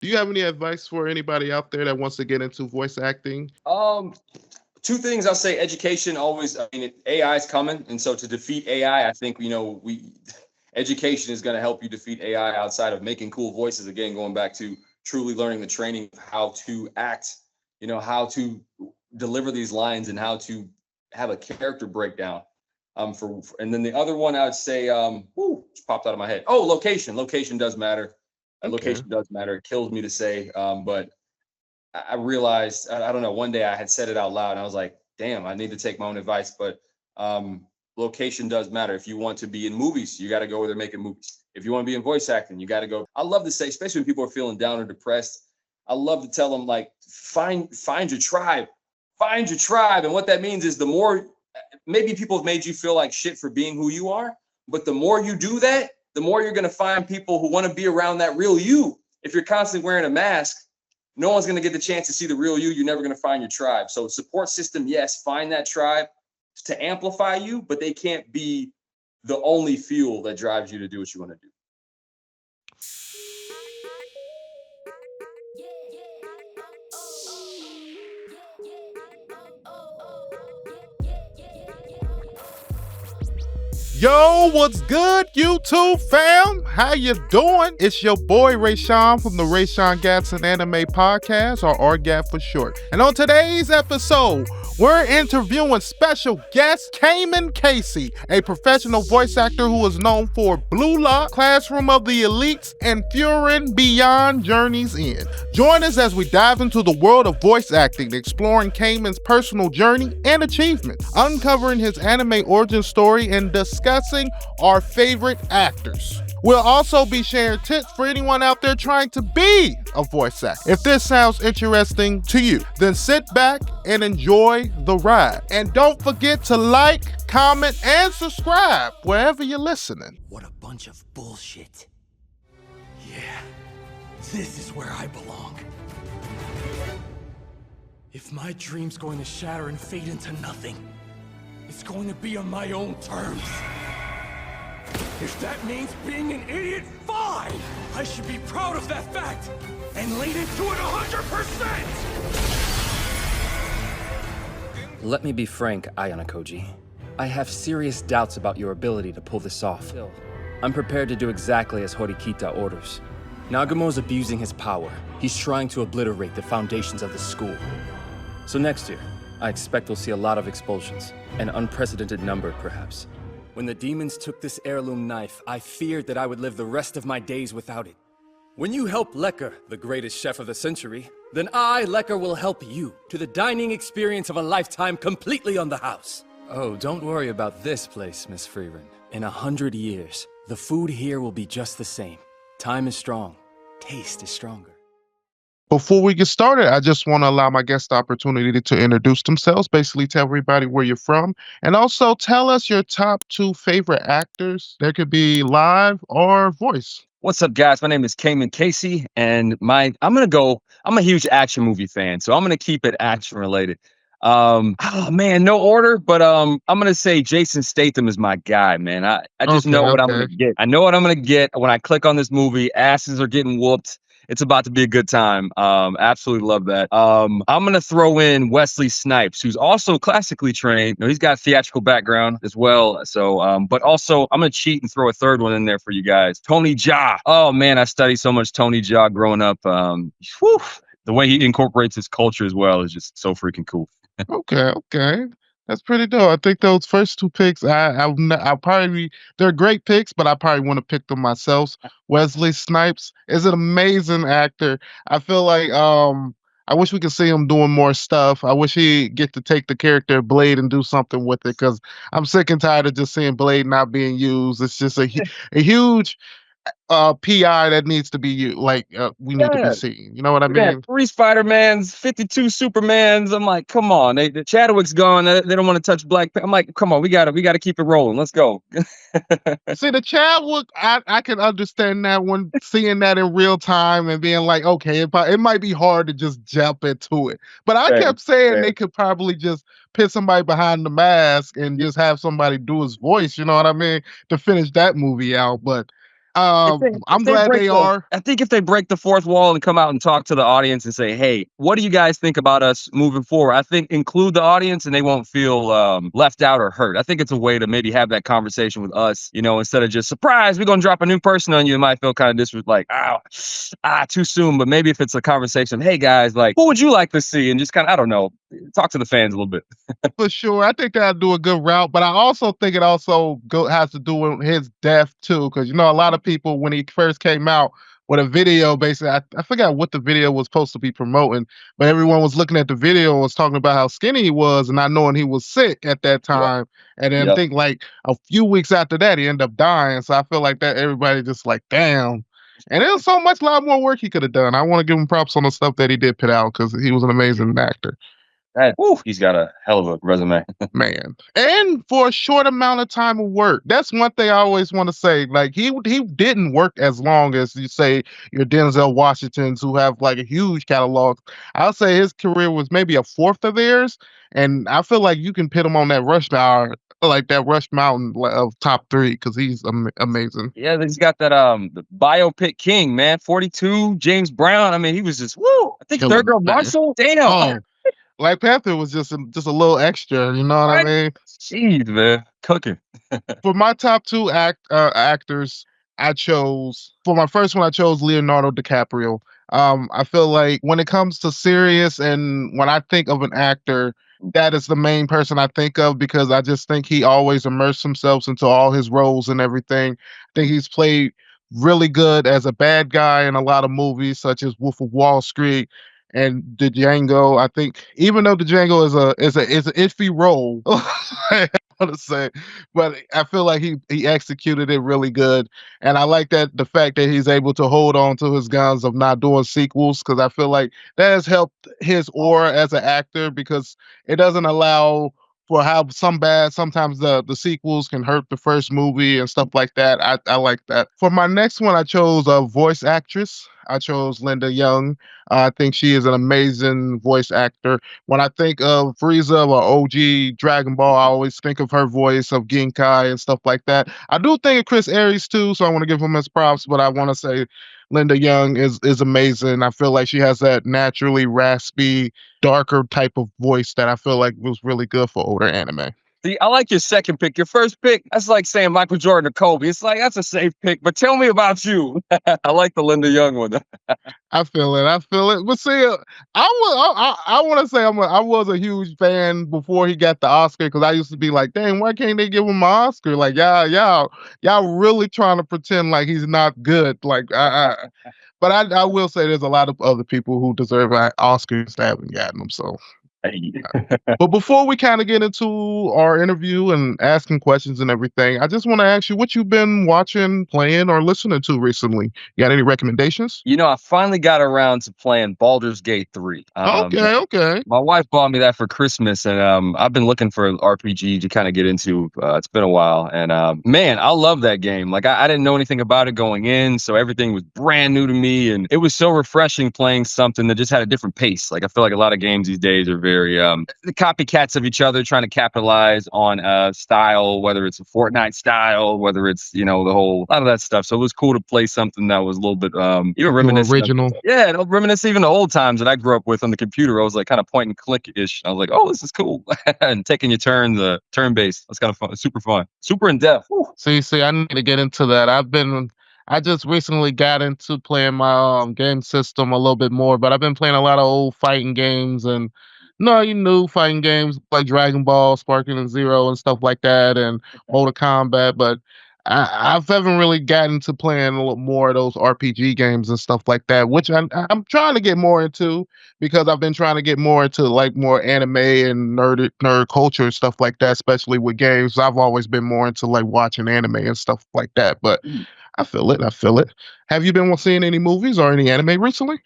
Do you have any advice for anybody out there that wants to get into voice acting? Two things I'll say. Education always. I mean, AI is coming, and so to defeat AI, I think we education is going to help you defeat AI. Outside of making cool voices, again, going back to truly learning the training of how to act, how to deliver these lines and how to have a character breakdown. And then the other one I would say, just popped out of my head. Oh, location. Location does matter. Okay. Location does matter. It kills me to say, but I realized, I don't know, one day I had said it out loud and I was like, damn, I need to take my own advice. But location does matter. If you want to be in movies, you got to go where they're making movies. If you want to be in voice acting, you got to go. I love to say, especially when people are feeling down or depressed, I love to tell them, like, find your tribe. Find your tribe. And what that means is the more, maybe people have made you feel like shit for being who you are, but the more you do that, the more you're going to find people who want to be around that real you. If you're constantly wearing a mask, no one's going to get the chance to see the real you. You're never going to find your tribe. So support system, yes, find that tribe to amplify you, but they can't be the only fuel that drives you to do what you want to do. Yo, what's good, YouTube fam? How you doing? It's your boy Raysean from the Raysean Gadson Anime Podcast, or RGAP for short. And on today's episode, we're interviewing special guest Kamen Casey, a professional voice actor who is known for Blue Lock, Classroom of the Elites, and Frieren Beyond Journey's End. Join us as we dive into the world of voice acting, exploring Kamen's personal journey and achievements, uncovering his anime origin story, and discussing our favorite actors. We'll also be sharing tips for anyone out there trying to be a voice actor. If this sounds interesting to you, then sit back and enjoy the ride. And don't forget to like, comment, and subscribe wherever you're listening. What a bunch of bullshit. Yeah, this is where I belong. If my dream's going to shatter and fade into nothing, it's going to be on my own terms. If that means being an idiot, fine! I should be proud of that fact and lean into it 100%! Let me be frank, Ayana Koji. I have serious doubts about your ability to pull this off. I'm prepared to do exactly as Horikita orders. Nagumo's abusing his power. He's trying to obliterate the foundations of the school. So next year, I expect we'll see a lot of expulsions. An unprecedented number, perhaps. When the demons took this heirloom knife, I feared that I would live the rest of my days without it. When you help Lecker, the greatest chef of the century, then I, Lecker, will help you to the dining experience of a lifetime completely on the house. Oh, don't worry about this place, Miss Frieren. In 100 years, the food here will be just the same. Time is strong. Taste is stronger. Before we get started, I just want to allow my guests the opportunity to introduce themselves, basically tell everybody where you're from, and also tell us your top 2 favorite actors. There could be live or voice. What's up, guys? My name is Kamen Casey, and I'm a huge action movie fan, so I'm gonna keep it action related. Oh man, no order, but I'm gonna say Jason Statham is my guy, man. I just know what I'm gonna get. I know what I'm gonna get when I click on this movie. Asses are getting whooped. It's about to be a good time. Absolutely love that. I'm gonna throw in Wesley Snipes, who's also classically trained. He's got a theatrical background as well. So, but also I'm gonna cheat and throw a third one in there for you guys. Tony Jaa. Oh man, I studied so much Tony Jaa growing up. The way he incorporates his culture as well is just so freaking cool. Okay. That's pretty dope. I think those first 2 picks, I'll probably, they're great picks, but I probably want to pick them myself. Wesley Snipes is an amazing actor. I feel like I wish we could see him doing more stuff. I wish he'd get to take the character Blade and do something with it, because I'm sick and tired of just seeing Blade not being used. It's just a huge PI that needs to be used. We need to be seen. You know what I mean? 3 Spider-Mans, 52 Supermans. I'm like, come on. The Chadwick's gone. They don't want to touch Black Panther. I'm like, come on, we gotta keep it rolling. Let's go. See, the Chadwick, I can understand that one, seeing that in real time and being like, okay, it might be hard to just jump into it. But I kept saying they could probably just put somebody behind the mask and just have somebody do his voice, you know what I mean, to finish that movie out. But I'm glad they are. I think if they break the fourth wall and come out and talk to the audience and say, hey, what do you guys think about us moving forward? I think include the audience and they won't feel left out or hurt. I think it's a way to maybe have that conversation with us, instead of just surprise, we're going to drop a new person on you. It might feel kind of too soon. But maybe if it's a conversation, hey guys, like, who would you like to see? And just kind of, I don't know, talk to the fans a little bit. For sure. I think that'll do a good route, but I also think it also has to do with his death too. Cause a lot of people, when he first came out with a video, basically, I forgot what the video was supposed to be promoting, but everyone was looking at the video and was talking about how skinny he was and not knowing he was sick at that time. Yep. And then I think like a few weeks after that, he ended up dying. So I feel like that everybody just like, damn. And there was a lot more work he could have done. I want to give him props on the stuff that he did put out because he was an amazing actor. He's got a hell of a resume. Man. And for a short amount of time of work. That's one thing I always want to say. Like, he didn't work as long as, you say, your Denzel Washingtons who have, like, a huge catalog. I'll say his career was maybe a fourth of theirs. And I feel like you can put him on that Rush Hour, like that Rush Mountain of top 3 because he's amazing. Yeah, he's got that the biopic king, man. 42, James Brown. I mean, he was just, woo! I think Third Girl Marshall. Damn. Oh. Black Panther was just a little extra, you know what I mean? Jeez, man, cooking. For my top 2 actors, for my first one, I chose Leonardo DiCaprio. I feel like when it comes to serious and when I think of an actor, that is the main person I think of because I just think he always immersed himself into all his roles and everything. I think he's played really good as a bad guy in a lot of movies, such as Wolf of Wall Street and the Django. I think even though the Django is an iffy role, I want to say, but I feel like he executed it really good, and I like the fact that he's able to hold on to his guns of not doing sequels because I feel like that has helped his aura as an actor because it doesn't allow for how sometimes the sequels can hurt the first movie and stuff like that. I like that. For my next one, I chose a voice actress. I chose Linda Young. I think she is an amazing voice actor. When I think of Frieza or OG Dragon Ball, I always think of her voice of Genkai and stuff like that. I do think of Chris Aries too, so I want to give him his props, but I want to say Linda Young is amazing. I feel like she has that naturally raspy, darker type of voice that I feel like was really good for older anime. See, I like your second pick. Your first pick, that's like saying Michael Jordan or Kobe. It's like, that's a safe pick, but tell me about you. I like the Linda Young one. I feel it. But see, I want to say I was a huge fan before he got the Oscar because I used to be like, dang, why can't they give him an Oscar? Like, y'all really trying to pretend like he's not good. Like, but I will say there's a lot of other people who deserve Oscars that haven't gotten them. So. But before we kind of get into our interview and asking questions and everything, I just want to ask you what you've been watching, playing, or listening to recently. You got any recommendations? I finally got around to playing Baldur's Gate 3. Okay. My wife bought me that for Christmas, and I've been looking for an RPG to kind of get into. It's been a while, and man, I love that game. Like, I didn't know anything about it going in, so everything was brand new to me, and it was so refreshing playing something that just had a different pace. Like, I feel like a lot of games these days are very the copycats of each other, trying to capitalize on style, whether it's a Fortnite style, whether it's a lot of that stuff. So it was cool to play something that was a little bit even reminiscent. Original. Reminisce even the old times that I grew up with on the computer. I was like kind of point and click ish. I was like, oh, this is cool. And taking your turn, the turn based. That's kind of fun. Super fun. Super in depth. Woo. See, I need to get into that. I just recently got into playing my game system a little bit more, but I've been playing a lot of old fighting games and new fighting games like Dragon Ball, Sparking and Zero and stuff like that, and Mortal Kombat. But I haven't really gotten to playing a little more of those RPG games and stuff like that, which I'm trying to get more into because I've been trying to get more into like more anime and nerd culture and stuff like that, especially with games. I've always been more into like watching anime and stuff like that. But I feel it. Have you been seeing any movies or any anime recently?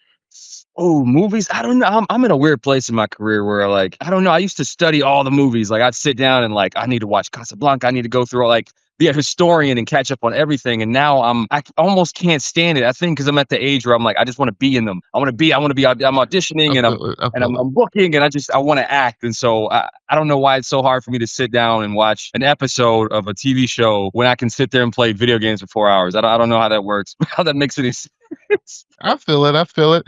Oh, movies? I don't know. I'm in a weird place in my career where I don't know. I used to study all the movies. Like, I'd sit down and I need to watch Casablanca. I need to go through be a historian and catch up on everything. And now I almost can't stand it. I think because I'm at the age where I'm like, I just want to be in them. I'm auditioning and I'm booking and I want to act. And so I don't know why it's so hard for me to sit down and watch an episode of a TV show when I can sit there and play video games for 4 hours. I don't know how that works, how that makes any sense. I feel it.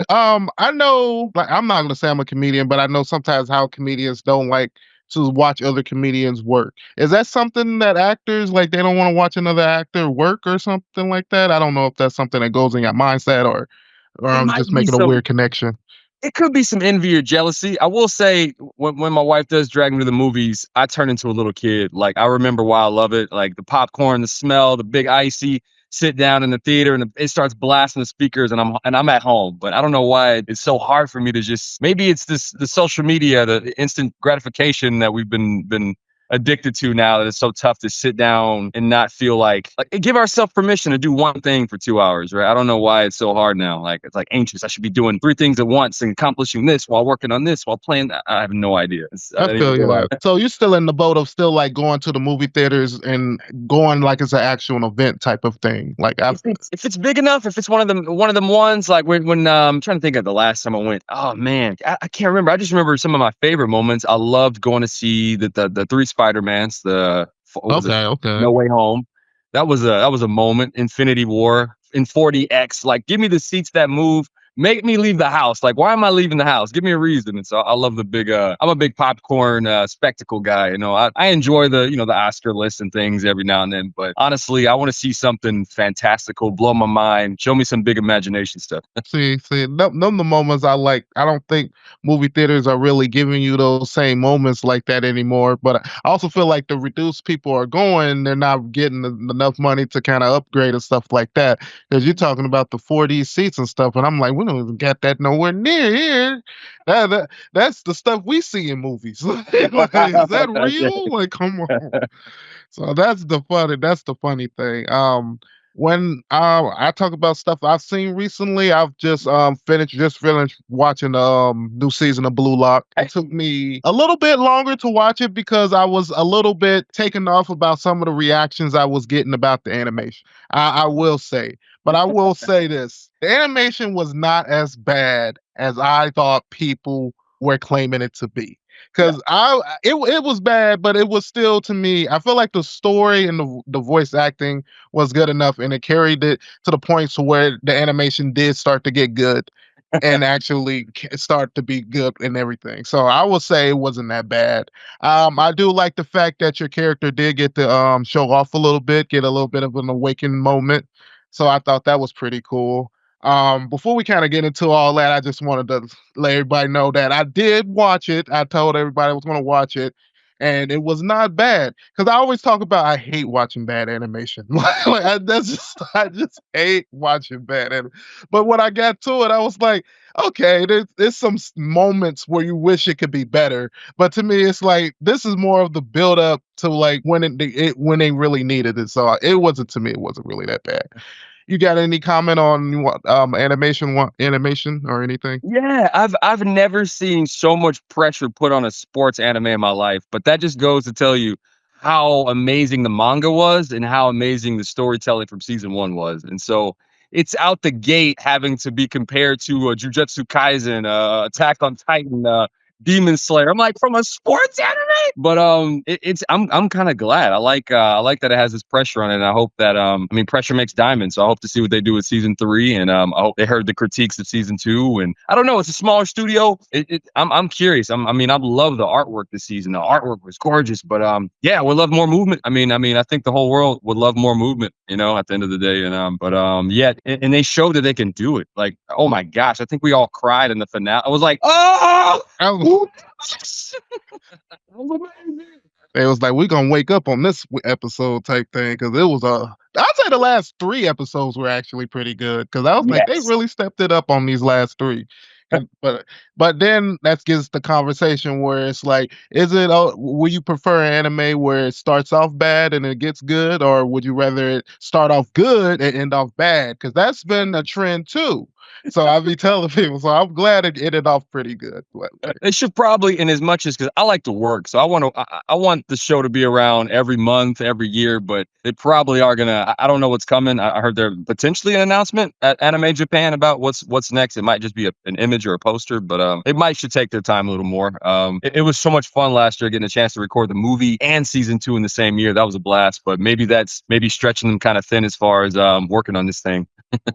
I know, like, I'm not gonna say I'm a comedian, but I know sometimes how comedians don't like to watch other comedians work. Is that something that actors like they don't want to watch another actor work or something like that? I don't know if that's something that goes in your mindset or I'm just making a weird connection. It could be some envy or jealousy. I will say when my wife does drag me to the movies, I turn into a little kid. Like I remember why I love it. Like the popcorn, the smell, the big icy, sit down in the theater and it starts blasting the speakers and I'm at home. But I don't know why it's so hard for me to just, maybe it's the social media, the instant gratification that we've been addicted to now, that it's so tough to sit down and not feel like give ourselves permission to do one thing for 2 hours, right? I don't know why it's so hard now. Like it's like anxious. I should be doing 3 things at once and accomplishing this while working on this while playing that. I have no idea. I feel you. So you're still in the boat of still like going to the movie theaters and going like it's an actual event type of thing. Like if it's big enough, if it's one of them ones like when I'm trying to think of the last time I went. Oh man, I can't remember. I just remember some of my favorite moments. I loved going to see the 3 Spider-Mans, okay. No Way Home. That was a moment. Infinity War in 40X. Like, give me the seats that move. Make me leave the house. Like, why am I leaving the house? Give me a reason. And so I love the big. I'm a big popcorn spectacle guy. You know, I enjoy the Oscar list and things every now and then. But honestly, I want to see something fantastical, blow my mind, show me some big imagination stuff. see, none of the moments I like. I don't think movie theaters are really giving you those same moments like that anymore. But I also feel like the reduced people are going, they're not getting enough money to kind of upgrade and stuff like that. Because you're talking about the 4D seats and stuff, and I'm like, we don't even get that nowhere near here. That's the stuff we see in movies. Like, is that real? Like, come on. So that's the funny thing. When I talk about stuff I've seen recently, I've just finished watching the new season of Blue Lock. It took me a little bit longer to watch it because I was a little bit taken off about some of the reactions I was getting about the animation. I will say. But I will say this. The animation was not as bad as I thought people were claiming it to be. Because it was bad, but it was still, to me, I feel like the story and the voice acting was good enough, and it carried it to the point to where the animation did start to get good and actually start to be good and everything. So I will say it wasn't that bad. I do like the fact that your character did get to show off a little bit, get a little bit of an awakening moment. So I thought that was pretty cool. Before we kind of get into all that, I just wanted to let everybody know that I did watch it. I told everybody I was going to watch it, and it was not bad. Because I always talk about I hate watching bad animation. I just hate watching bad animation. But when I got to it, I was like, okay, there's some moments where you wish it could be better. But to me, it's like this is more of the build up to like when they really needed it. So it wasn't really that bad. You got any comment on animation or anything? Yeah, I've never seen so much pressure put on a sports anime in my life, but that just goes to tell you how amazing the manga was and how amazing the storytelling from season 1 was. And so it's out the gate having to be compared to Jujutsu Kaisen, Attack on Titan, Demon Slayer. I'm like, from a sports anime? But I'm kind of glad. I like that it has this pressure on it, and I hope that pressure makes diamonds. So I hope to see what they do with season 3, and I hope they heard the critiques of season 2. And I don't know, it's a smaller studio. I'm curious. I love the artwork this season. The artwork was gorgeous, but yeah, we love more movement. I think the whole world would love more movement, at the end of the day. And yeah, and they showed that they can do it. Like, oh my gosh, I think we all cried in the finale. I was like, oh. It was like, we're going to wake up on this episode type thing, because it was I'd say the last 3 episodes were actually pretty good, because I was like, they really stepped it up on these last 3. But then that gets the conversation where it's like, would you prefer an anime where it starts off bad and it gets good, or would you rather it start off good and end off bad? Because that's been a trend too. So I be telling people. So I'm glad it ended off pretty good. They should probably, in as much as, because I like to work, so I want the show to be around every month, every year. But they probably are gonna. I don't know what's coming. I heard there potentially an announcement at Anime Japan about what's next. It might just be an image or a poster, but it should take their time a little more. It was so much fun last year getting a chance to record the movie and season 2 in the same year. That was a blast. But maybe that's stretching them kind of thin as far as working on this thing.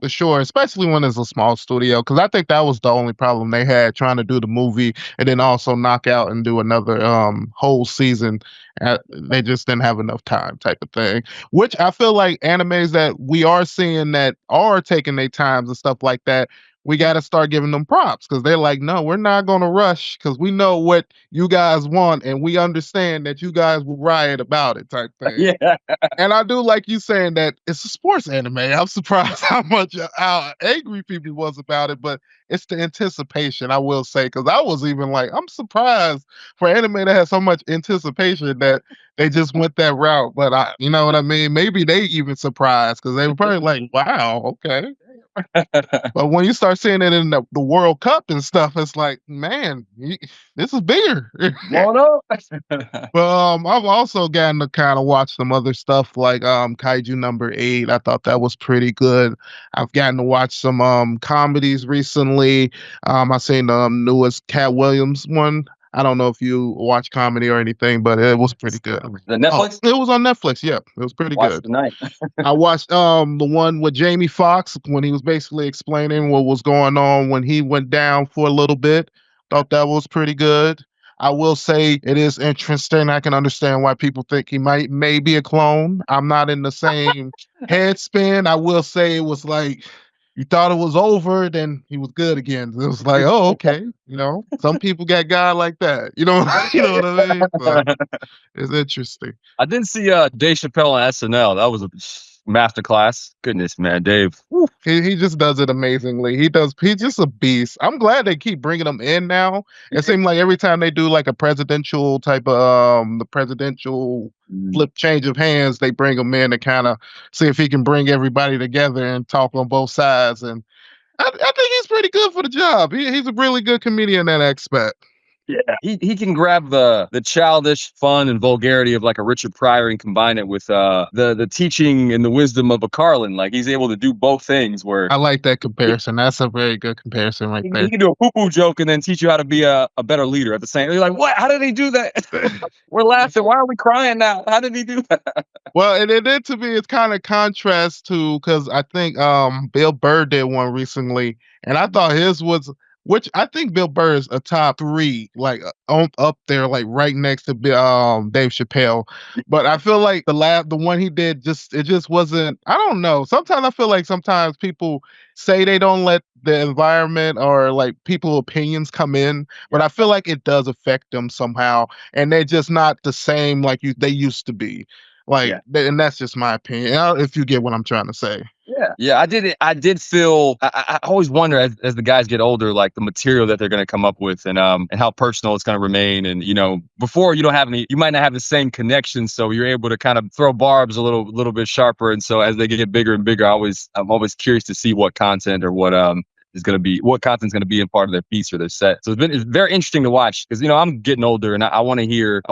For sure, especially when it's a small studio, because I think that was the only problem they had trying to do the movie and then also knock out and do another whole season. They just didn't have enough time, type of thing. Which I feel like animes that we are seeing that are taking their times and stuff like that, we got to start giving them props because they're like, no, we're not going to rush because we know what you guys want and we understand that you guys will riot about it, type thing. Yeah. And I do like you saying that it's a sports anime. I'm surprised how angry people was about it, but it's the anticipation, I will say, because I was even like, I'm surprised for anime that has so much anticipation that they just went that route. But you know what I mean? Maybe they even surprised because they were probably like, wow, okay. But when you start seeing it in the World Cup and stuff, it's like, man, this is bigger. Blown up. But I've also gotten to kind of watch some other stuff like Kaiju number 8. I thought that was pretty good. I've gotten to watch some comedies recently. I seen the newest Cat Williams one. I don't know if you watch comedy or anything, but it was pretty good. The Netflix? It was on Netflix. Yeah, it was pretty Watched good. tonight. I watched the one with Jamie Foxx when he was basically explaining what was going on when he went down for a little bit. Thought that was pretty good. I will say it is interesting. I can understand why people think he may be a clone. I'm not in the same head spin. I will say it was like you thought it was over, then he was good again. It was like, oh, okay. You know, some people got God like that. You know what I mean? So, it's interesting. I did see Dave Chappelle on SNL. That was a masterclass. Goodness, man, Dave. Woo. He just does it amazingly. He's just a beast. I'm glad they keep bringing him in now. It seems like every time they do like a presidential type of the presidential flip change of hands, they bring him in to kind of see if he can bring everybody together and talk on both sides. And I think he's pretty good for the job. He's a really good comedian in that aspect. Yeah, he can grab the childish fun and vulgarity of like a Richard Pryor and combine it with the teaching and the wisdom of a Carlin. Like he's able to do both things. Where I like that comparison. That's a very good comparison right there. He can do a poo-poo joke and then teach you how to be a better leader at the same. You're like, what? How did he do that? We're laughing. Why are we crying now? How did he do that? Well, and then to me, it's kind of contrast to because I think Bill Burr did one recently, and I thought his was. Which I think Bill Burr is a top 3, like up there, like right next to Dave Chappelle. But I feel like the one he did, it just wasn't. I don't know. Sometimes I feel like sometimes people say they don't let the environment or like people opinions come in, but I feel like it does affect them somehow, and they're just not the same like they used to be. Like, and that's just my opinion. If you get what I'm trying to say. Yeah, I did feel. I always wonder as the guys get older, like the material that they're going to come up with, and how personal it's going to remain. And before you might not have the same connection, so you're able to kind of throw barbs a little bit sharper. And so as they get bigger and bigger, I'm always curious to see what content or what content's going to be in part of their piece or their set. So it's very interesting to watch because I'm getting older and I want to hear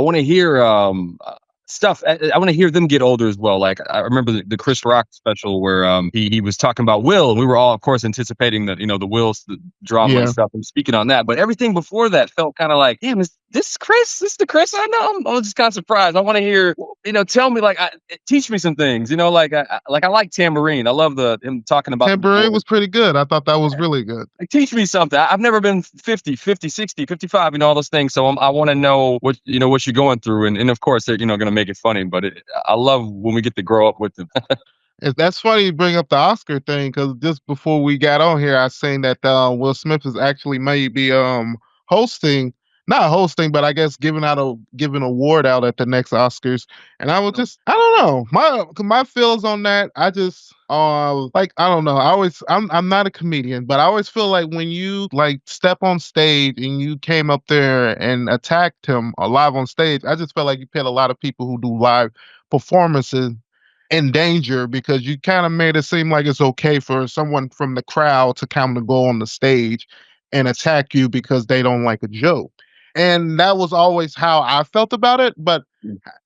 stuff. I want to hear them get older as well. Like I remember the Chris Rock special where he was talking about Will, and we were all, of course, anticipating that the Will's drama and stuff and speaking on that. But everything before that felt kind of like, damn, is this Chris? This the Chris I know? I'm just kind of surprised. I want to hear, tell me, like, teach me some things. Like I like Tambourine. I love him talking about Tambourine was pretty good. I thought that was really good. Like, teach me something. I've never been 50, 60, 55, all those things. So I want to know what you're going through, and of course they're going to make it funny, but I love when we get to grow up with them. That's funny you bring up the Oscar thing because just before we got on here, I seen that Will Smith is actually maybe not hosting, but I guess giving award out at the next Oscars. And I was just, I don't know, my feels on that. I just I don't know. I'm not a comedian, but I always feel like when you like step on stage and you came up there and attacked him live on stage, I just felt like you pit a lot of people who do live performances in danger because you kind of made it seem like it's okay for someone from the crowd to come to go on the stage and attack you because they don't like a joke. And that was always how I felt about it. But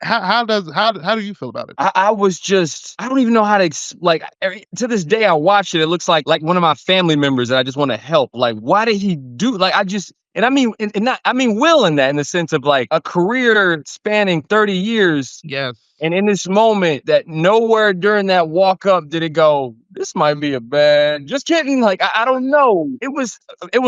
how do you feel about it? I was just, I don't even know how to to this day I watch it. It looks like one of my family members that I just want to help. Like, why did he do like I just and I mean and not I mean Will in that in the sense of like a career spanning 30 years. Yes. And in this moment, that nowhere during that walk up did it go, this might be a bad. Just kidding. Like I don't know. It was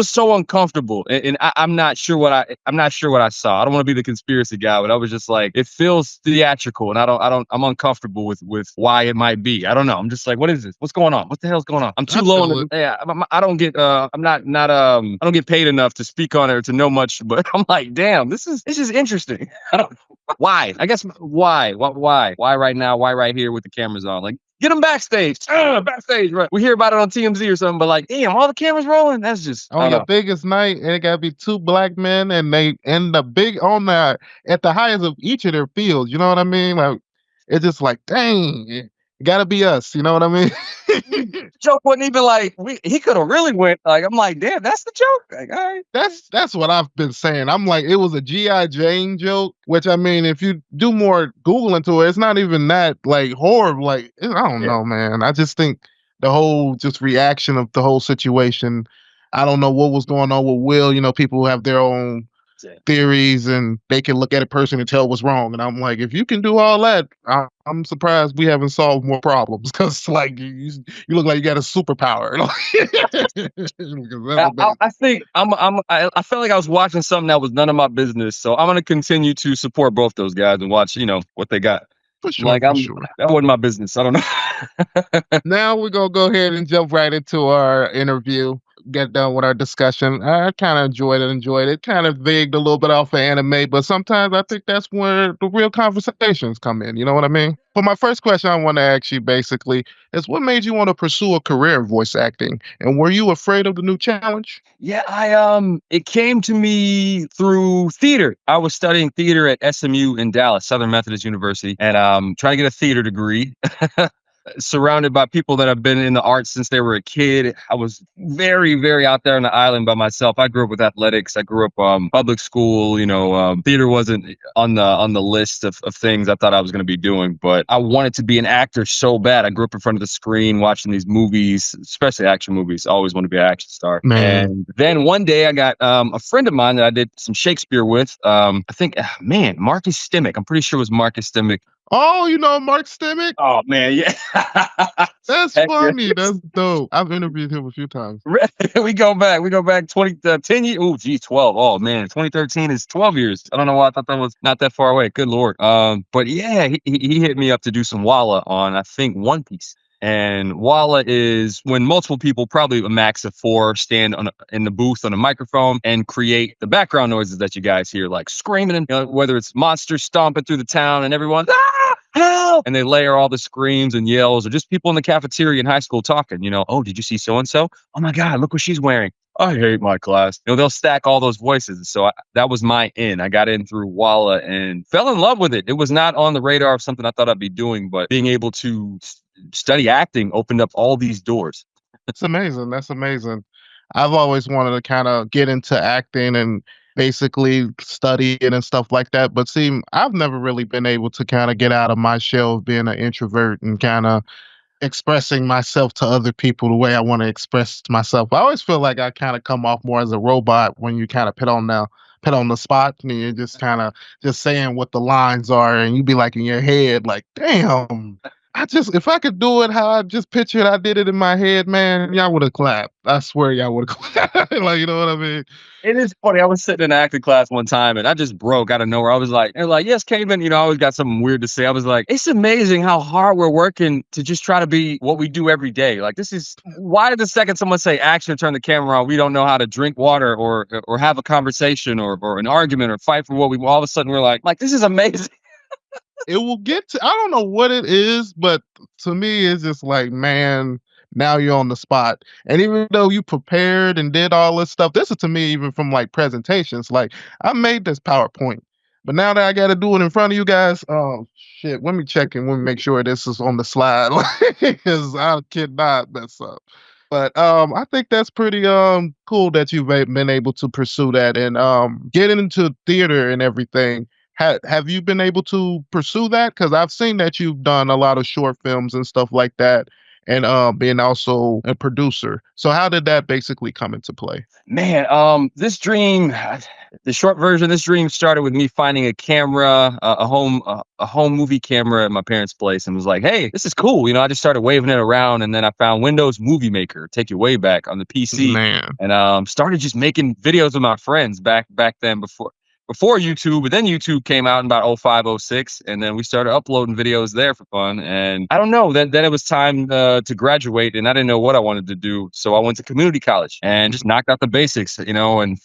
so uncomfortable, and I'm not sure what I saw. I don't want to be the conspiracy guy, but I was just like, it feels theatrical, and I'm uncomfortable with why it might be. I don't know. I'm just like, what is this? What's going on? What the hell's going on? I'm too low on the. Yeah, I don't get. I'm not. I don't get paid enough to speak on it or to know much, but I'm like, damn, this is interesting. I don't. Why? I guess why? Why right now? Why right here with the cameras on? Like, get them backstage. Backstage, right? We hear about it on TMZ or something, but like, damn, all the cameras rolling. That's just on your biggest night. It gotta be two black men, and they end up big on the at the highest of each of their fields. You know what I mean? Like, it's just like, dang, it gotta be us. You know what I mean? Joke wasn't even like he could have really went. Like, I'm like, damn, that's the joke. Like, all right. That's what I've been saying. I'm like, it was a G.I. Jane joke, which I mean, if you do more Googling to it, it's not even that like horrible. Like, I don't know, man. I just think the whole just reaction of the whole situation. I don't know what was going on with Will. You know, people have their own theories and they can look at a person and tell what's wrong. And I'm like, if you can do all that, I'm surprised we haven't solved more problems because like you look like you got a superpower. I think I felt like I was watching something that was none of my business. So I'm gonna continue to support both those guys and watch, what they got. For sure, that wasn't my business. I don't know. Now we're gonna go ahead and jump right into our interview. Get done with our discussion. I kind of enjoyed it. Kind of vagued a little bit off of anime, but sometimes I think that's where the real conversations come in. You know what I mean? But my first question I want to ask you basically is what made you want to pursue a career in voice acting? And were you afraid of the new challenge? Yeah, it came to me through theater. I was studying theater at SMU in Dallas, Southern Methodist University, and trying to get a theater degree. Surrounded by people that have been in the arts since they were a kid. I was very, very out there on the island by myself. I grew up with athletics. I grew up public school. Theater wasn't on the list of things I thought I was going to be doing, but I wanted to be an actor so bad. I grew up in front of the screen watching these movies, especially action movies. I always want to be an action star. Man. And then one day I got a friend of mine that I did some Shakespeare with. I think, Marcus Stimmick. I'm pretty sure it was Marcus Stimmick. Oh, you know Mark Stimmick? Oh, man, yeah. That's funny. That's dope. I've interviewed him a few times. We go back 10 years. Oh, geez, 12. Oh, man, 2013 is 12 years. I don't know why I thought that was not that far away. Good Lord. But yeah, he hit me up to do some Walla on, I think, One Piece. And Walla is when multiple people, probably a max of 4, stand in the booth on a microphone and create the background noises that you guys hear, like screaming, and whether it's monsters stomping through the town and everyone, help! And they layer all the screams and yells, or just people in the cafeteria in high school talking, oh, did you see so-and-so? Oh my God, look what she's wearing. I hate my class. They'll stack all those voices. So that was my in. I got in through Walla and fell in love with it. It was not on the radar of something I thought I'd be doing, but being able to study acting opened up all these doors. That's amazing. That's amazing. I've always wanted to kind of get into acting and basically study it and stuff like that. But see, I've never really been able to kind of get out of my shell of being an introvert and kind of expressing myself to other people the way I want to express myself. I always feel like I kind of come off more as a robot when you kind of put on the spot and you're just kind of just saying what the lines are and you be like in your head like, damn, if I could do it how I just pictured I did it in my head, man, y'all would have clapped. I swear y'all would have clapped. Like, you know what I mean? It is funny. I was sitting in acting class one time and I just broke out of nowhere. I was like, yes, Kamen, I always got something weird to say. I was like, it's amazing how hard we're working to just try to be what we do every day. Like, this is why the second someone say action, turn the camera on, we don't know how to drink water or have a conversation or an argument or fight for what we, all of a sudden we're like, this is amazing. It will get to, I don't know what it is, but to me, it's just like, man, now you're on the spot. And even though you prepared and did all this stuff, this is to me, even from like presentations, like I made this PowerPoint But now that I got to do it in front of you guys, oh shit, let me check and let me make sure this is on the slide because I cannot mess up. But I think that's pretty cool that you've been able to pursue that and get into theater and everything. Have you been able to pursue that? Because I've seen that you've done a lot of short films and stuff like that, and being also a producer. So how did that basically come into play? Man, this dream, the short version of this dream started with me finding a camera, a home movie camera at my parents' place, and was like, "Hey, this is cool." You know, I just started waving it around, and then I found Windows Movie Maker, take you way back on the PC, Man. and started just making videos with my friends back then before YouTube, but then YouTube came out in about 05, 06, and then we started uploading videos there for fun. And I don't know, then it was time to graduate, and I didn't know what I wanted to do. So I went to community college and just knocked out the basics, you know, and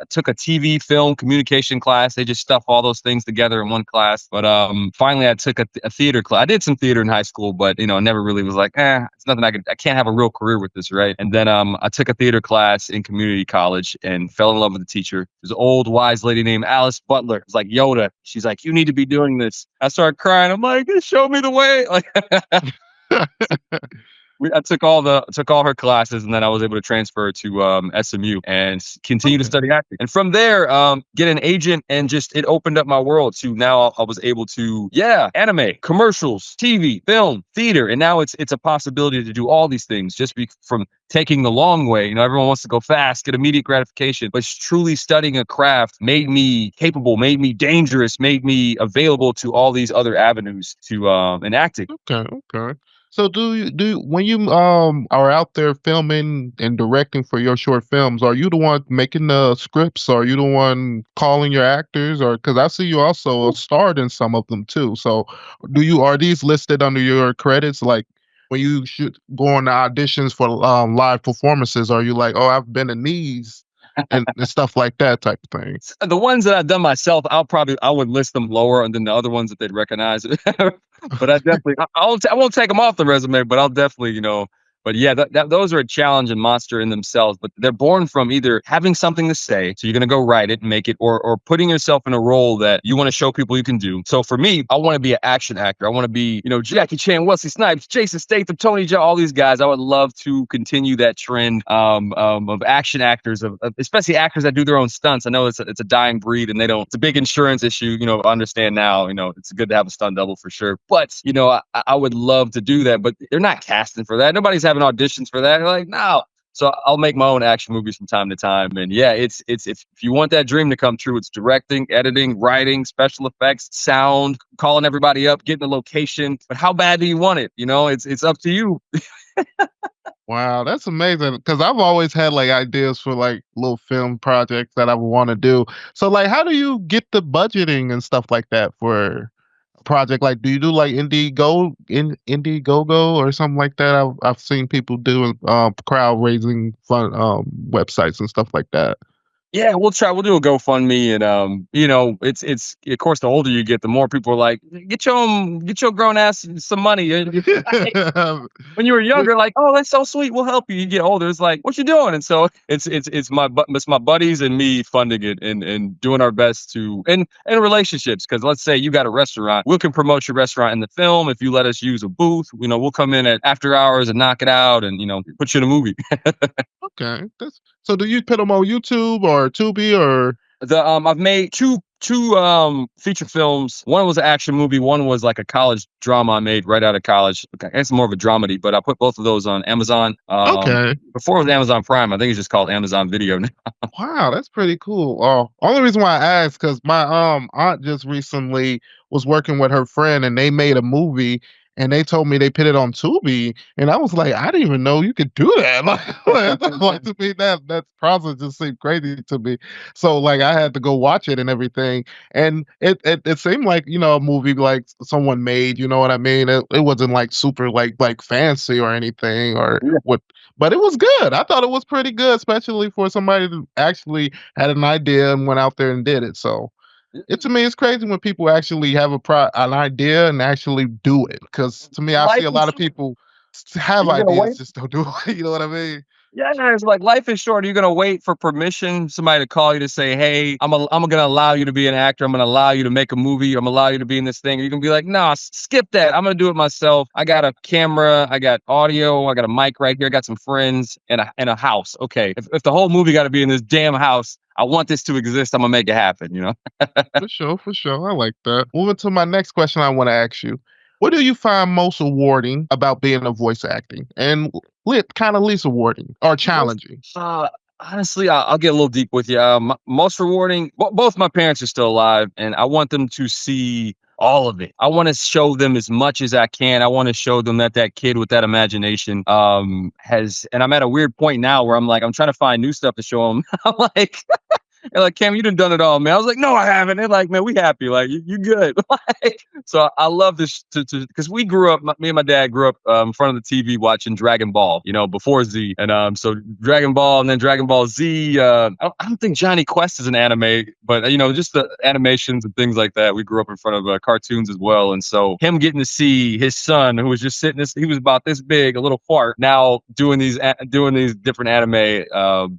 took a TV, film, communication class. They just stuff all those things together in one class. But finally, I took a theater class. I did some theater in high school, but you know, never really was like, it's nothing I can't have a real career with this, right? And then I took a theater class in community college and fell in love with the teacher. This old wise lady named Alice Butler. It's like Yoda. She's like, you need to be doing this. I started crying. I'm like, show me the way. Like. I took all her classes, and then I was able to transfer to SMU and continue to study acting. And from there, get an agent, and just it opened up my world to now I was able to anime, commercials, TV, film, theater, and now it's a possibility to do all these things just from taking the long way. You know, everyone wants to go fast, get immediate gratification, but truly studying a craft made me capable, made me dangerous, made me available to all these other avenues to in acting. Okay. So do you when you are out there filming and directing for your short films, are you the one making the scripts? Or are you the one calling your actors? Or because I see you also starred in some of them too. So are these listed under your credits? Like when you should go on the auditions for live performances, are you like, oh, I've been in these and stuff like that type of thing? The ones that I've done myself, I would list them lower than the other ones that they'd recognize. But I won't take them off the resume, but I'll definitely, you know. But yeah, those are a challenge and monster in themselves. But they're born from either having something to say, so you're gonna go write it and make it, or putting yourself in a role that you want to show people you can do. So for me, I want to be an action actor. I want to be, you know, Jackie Chan, Wesley Snipes, Jason Statham, Tony Jaa, all these guys. I would love to continue that trend of action actors, of especially actors that do their own stunts. I know it's a dying breed, and it's a big insurance issue. You know, I understand now. You know, it's good to have a stunt double for sure. But you know, I would love to do that, but they're not casting for that. Nobody's having auditions for that. They're like, no. So I'll make my own action movies from time to time. And yeah, it's if you want that dream to come true, it's directing, editing, writing, special effects, sound, calling everybody up, getting the location. But how bad do you want it? You know, it's up to you. Wow, that's amazing. Because I've always had like ideas for like little film projects that I would want to do. So like, how do you get the budgeting and stuff like that for a project? Like, do you do like Indiegogo or something like that? I've seen people do crowd raising fund websites and stuff like that. Yeah, we'll try. We'll do a GoFundMe, and you know, it's of course the older you get, the more people are like, get your grown ass some money. When you were younger, like, oh, that's so sweet, we'll help you. You get older, it's like, what you doing? And so it's my buddies and me funding it and doing our best to in relationships. Because let's say you got a restaurant, we can promote your restaurant in the film if you let us use a booth. You know, we'll come in at after hours and knock it out, and you know, put you in a movie. Okay, so do you put them on YouTube or Tubi or? I've made two feature films. One was an action movie. One was like a college drama I made right out of college. It's more of a dramedy, but I put both of those on Amazon. Okay. Before it was Amazon Prime, I think it's just called Amazon Video now. Wow, that's pretty cool. Only reason why I asked because my aunt just recently was working with her friend and they made a movie. And they told me they put it on Tubi, and I was like, I didn't even know you could do that. Like to me, that process just seemed crazy to me. So like, I had to go watch it and everything, and it seemed like, you know, a movie like someone made. You know what I mean? It wasn't like super like fancy or anything or what, but it was good. I thought it was pretty good, especially for somebody that actually had an idea and went out there and did it. So. To me, it's crazy when people actually have an idea and actually do it. Because to me, I see a lot of people have ideas, just don't do it. You know what I mean? Yeah, it's like life is short. Are you gonna wait for permission, somebody to call you to say, "Hey, I'm gonna allow you to be an actor. I'm gonna allow you to make a movie. I'm gonna allow you to be in this thing." Or you can be like, "Nah, skip that. I'm gonna do it myself. I got a camera, I got audio, I got a mic right here, I got some friends, and a house. Okay, if the whole movie got to be in this damn house, I want this to exist. I'm gonna make it happen." You know. For sure. I like that. Moving to my next question, I want to ask you. What do you find most rewarding about being a voice acting, and kind of least rewarding or challenging? Honestly, I'll get a little deep with you. Most rewarding, both my parents are still alive, and I want them to see all of it. I want to show them as much as I can. I want to show them that kid with that imagination has, and I'm at a weird point now where I'm trying to find new stuff to show them. I'm like, they're like, "Cam, you done it all, man." I was like, "No, I haven't." They're like, "Man, we happy. Like, you good." So I love this because we grew up. Me and my dad grew up in front of the TV watching Dragon Ball. Before Z, and so Dragon Ball and then Dragon Ball Z. I don't think Johnny Quest is an anime, but just the animations and things like that. We grew up in front of cartoons as well, and so him getting to see his son, who was just sitting, he was about this big, a little fart, now doing these different anime.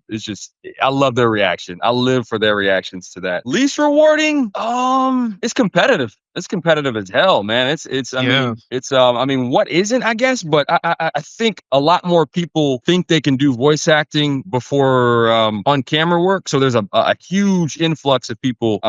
It's just, I love their reaction. I live for their reactions to that. Least rewarding, it's competitive. It's competitive as hell, man. I mean, what isn't, I guess, but I think a lot more people think they can do voice acting before on camera work. So there's a huge influx of people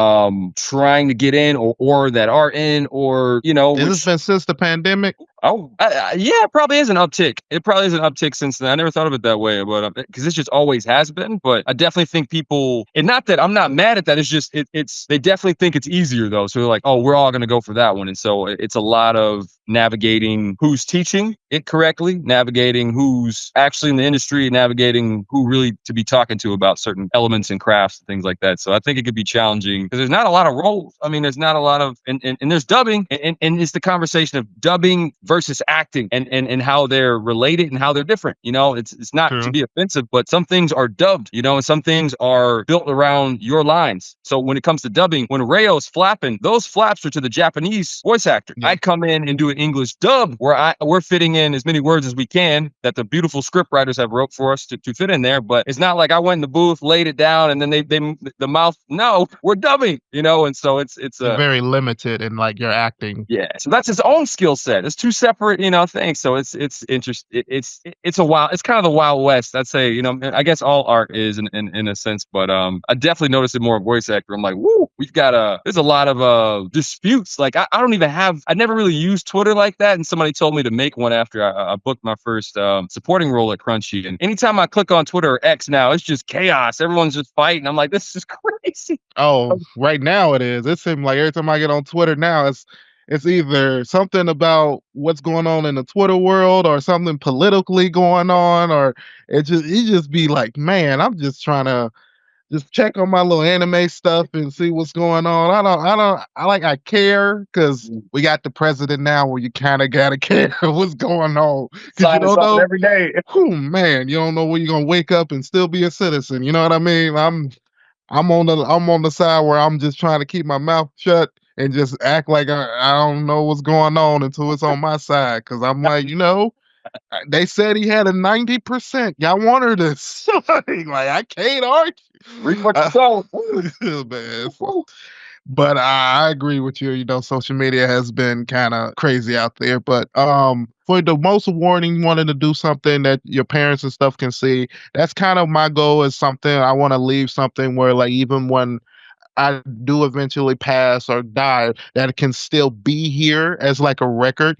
trying to get in or that are in, or Has this been since the pandemic? Oh, yeah, it probably is an uptick. It probably is an uptick since then. I never thought of it that way, but because it just always has been. But I definitely think people, and not that I'm not mad at that. It's just they definitely think it's easier though. So they're like, "Oh, we're all going to go for that one." And so it's a lot of navigating who's teaching it correctly, navigating who's actually in the industry, navigating who really to be talking to about certain elements and crafts and things like that. So I think it could be challenging because there's not a lot of roles. I mean, there's not a lot of, and there's dubbing, and it's the conversation of dubbing versus acting and how they're related and how they're different. It's not to be offensive, but some things are dubbed, and some things are built around your lines. So when it comes to dubbing, when Reo's flapping, those flaps are to the Japanese voice actor. Yeah. I come in and do an English dub where we're fitting in as many words as we can that the beautiful script writers have wrote for us to fit in there. But it's not like I went in the booth, laid it down, and then the mouth. No, we're dubbing, and so it's very limited in like your acting. Yeah, so that's his own skill set. It's two separate, things. So it's interesting. It's kind of the Wild West. I'd say, I guess all art is in a sense, but I definitely noticed it more in voice actor. I'm like, woo, there's a lot of disputes. Like I never really used Twitter like that, and somebody told me to make one after I booked my first supporting role at Crunchy. And anytime I click on Twitter or X now, it's just chaos. Everyone's just fighting. I'm like, this is crazy. Oh, right now it is. It seems like every time I get on Twitter now, it's either something about what's going on in the Twitter world or something politically going on, or you just be like, man, I'm just trying to just check on my little anime stuff and see what's going on. I care because we got the president now where you kind of got to care what's going on. Because you don't know every day. Oh, man, you don't know when you're going to wake up and still be a citizen. You know what I mean? I'm on the side where I'm just trying to keep my mouth shut and just act like I don't know what's going on until it's on my side. Because I'm like, they said he had a 90%. Y'all want her to like, I can't argue. Read what you saw. Man. But I agree with you. Social media has been kind of crazy out there. But for the most rewarding, wanting to do something that your parents and stuff can see, that's kind of my goal. Is something I want to leave something where, like, even when I do eventually pass or die, that it can still be here as like a record,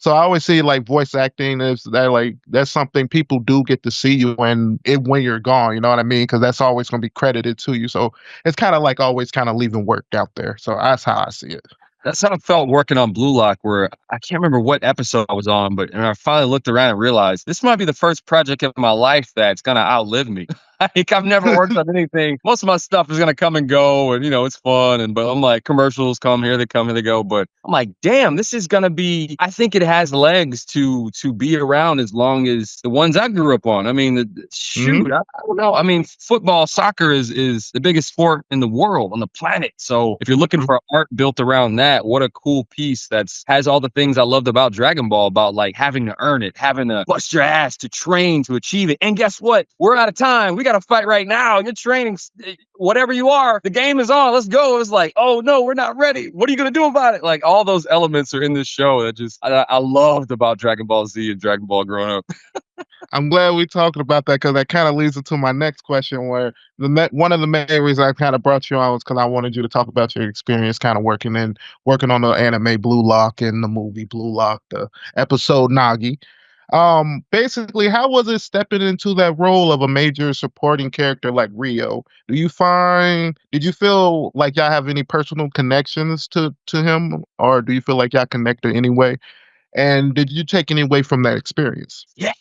So I always see like voice acting is that like that's something people do get to see you when you're gone, you know what I mean? Because that's always going to be credited to you. So it's kind of like always kind of leaving work out there. So that's how I see it. That's how it felt working on Blue Lock, where I can't remember what episode I was on, but I finally looked around and realized this might be the first project of my life that's going to outlive me. Like, I've never worked on anything. Most of my stuff is gonna come and go, and it's fun. But I'm like, commercials come, here they come, here they go. But I'm like, damn, this is gonna be. I think it has legs to be around as long as the ones I grew up on. I mean, shoot, I don't know. I mean, football, soccer is the biggest sport in the world, on the planet. So if you're looking for art built around that, what a cool piece has all the things I loved about Dragon Ball, about like having to earn it, having to bust your ass to train to achieve it. And guess what? We're out of time. We got to fight right now. You're training, whatever you are. The game is on. Let's go. It's like, oh no, we're not ready. What are you going to do about it? Like, all those elements are in this show that just I loved about Dragon Ball Z and Dragon Ball growing up. I'm glad we're talking about that, because that kind of leads into my next question, where one of the main reasons I kind of brought you on was because I wanted you to talk about your experience kind of working on the anime Blue Lock and the movie Blue Lock, the episode Nagi. Basically, how was it stepping into that role of a major supporting character like Reo? Did you feel like y'all have any personal connections to him, or do you feel like y'all connected anyway? And did you take any away from that experience? Yeah,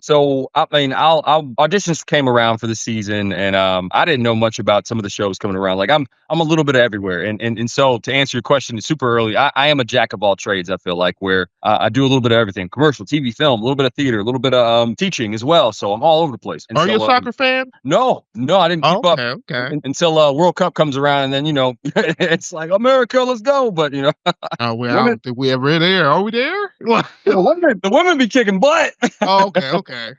so I mean, I'll auditions came around for the season, and I didn't know much about some of the shows coming around. Like, I'm a little bit everywhere, and so to answer your question super early, I am a jack of all trades. I feel like, where I do a little bit of everything: commercial, TV, film, a little bit of theater, a little bit of teaching as well. So I'm all over the place. And Are you a soccer fan? No, I didn't keep up until World Cup comes around, and then it's like, America, let's go. But I don't think we ever there. Are we there? The women be kicking butt. Oh, okay.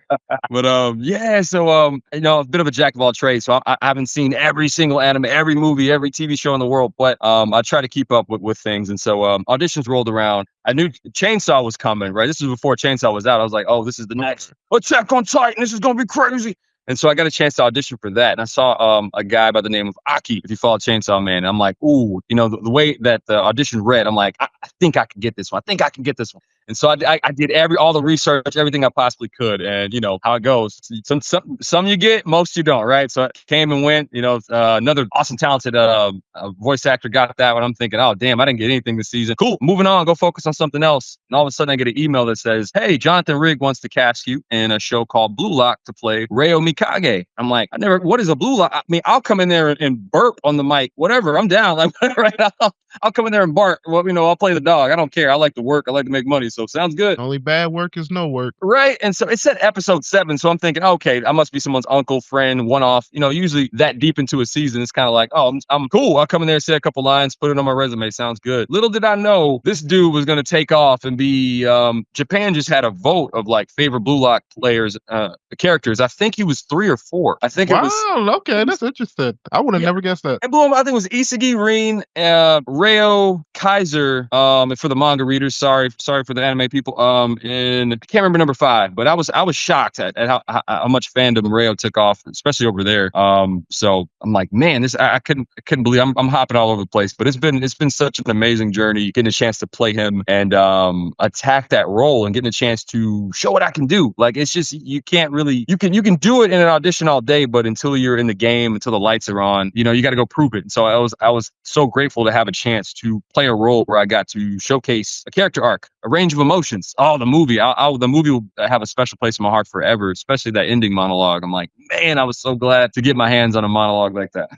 But yeah, so a bit of a jack of all trades. So I haven't seen every single anime, every movie, every TV show in the world, but I try to keep up with things. And so auditions rolled around. I knew Chainsaw was coming, right? This was before Chainsaw was out. I was like, oh, this is the next Attack on Titan. This is gonna be crazy. And so I got a chance to audition for that. And I saw a guy by the name of Aki, if you follow Chainsaw Man. And I'm like, ooh, the way that the audition read, I'm like, I think I can get this one. I think I can get this one. And so I did all the research, everything I possibly could. And how it goes. Some you get, most you don't, right? So I came and went, another awesome, talented voice actor got that one. I'm thinking, oh, damn, I didn't get anything this season. Cool, moving on, go focus on something else. And all of a sudden I get an email that says, hey, Jonathan Rigg wants to cast you in a show called Blue Lock to play Reo Mikage. I'm like, what is a Blue Lock? I mean, I'll come in there and burp on the mic, whatever, I'm down. Like, right, I'll come in there and bark. Well, I'll play the dog. I don't care. I like to work. I like to make money. So sounds good. Only bad work is no work. Right. And so it said episode 7. So I'm thinking, okay, I must be someone's uncle, friend, one-off. Usually that deep into a season, it's kind of like, oh, I'm cool. I'll come in there, say a couple lines, put it on my resume. Sounds good. Little did I know this dude was going to take off and be, Japan just had a vote of like favorite Blue Lock players, characters. I think he was 3 or 4. I think it was. Wow, okay, that's interesting. I would have never guessed that. And boom, I think it was Isagi Rin, Reo Kaiser, for the manga readers. Sorry for the anime people. And I can't remember number 5, but I was shocked at how much fandom Reo took off, especially over there. So I'm like, man, I couldn't believe I'm hopping all over the place. But it's been such an amazing journey, getting a chance to play him and attack that role and getting a chance to show what I can do. Like, it's just, you can't really, you can do it in an audition all day, but until you're in the game, until the lights are on, you got to go prove it. And so I was so grateful to have a chance to play a role where I got to showcase a character arc, a range of emotions. Oh, the movie, the movie will have a special place in my heart forever, especially that ending monologue. I'm like, man, I was so glad to get my hands on a monologue like that.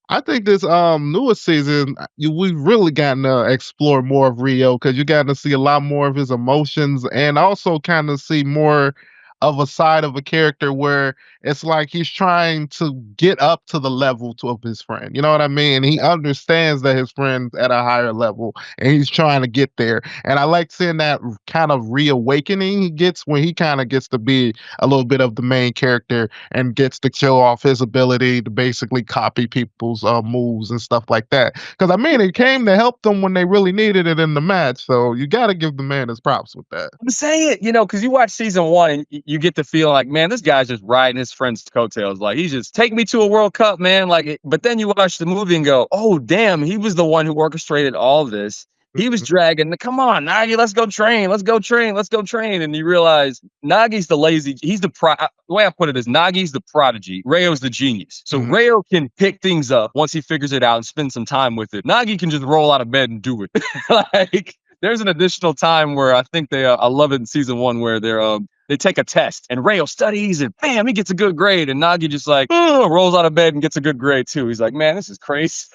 I think this newest season, we've really gotten to explore more of Reo, because you got to see a lot more of his emotions, and also kind of see more of a side of a character where it's like he's trying to get up to the level of his friend. You know what I mean? He understands that his friend's at a higher level and he's trying to get there. And I like seeing that kind of reawakening he gets when he kind of gets to be a little bit of the main character and gets to show off his ability to basically copy people's moves and stuff like that. Because, I mean, it came to help them when they really needed it in the match. So you got to give the man his props with that. I'm saying, because you watch season 1 and you get to feel like, man, this guy's just riding his friend's coattails. Like, he's just, take me to a World Cup, man. Like, but then you watch the movie and go, oh, damn, he was the one who orchestrated all this. He was dragging, come on, Nagi, let's go train. And you realize Nagi's the lazy, the way I put it is Nagi's the prodigy, Reo's the genius. So Reo can pick things up once he figures it out and spend some time with it. Nagi can just roll out of bed and do it. Like, there's an additional time where I think I love it in season 1 where they're they take a test, and Reo studies, and bam, he gets a good grade, and Nagi just like rolls out of bed and gets a good grade too. He's like, man, this is crazy.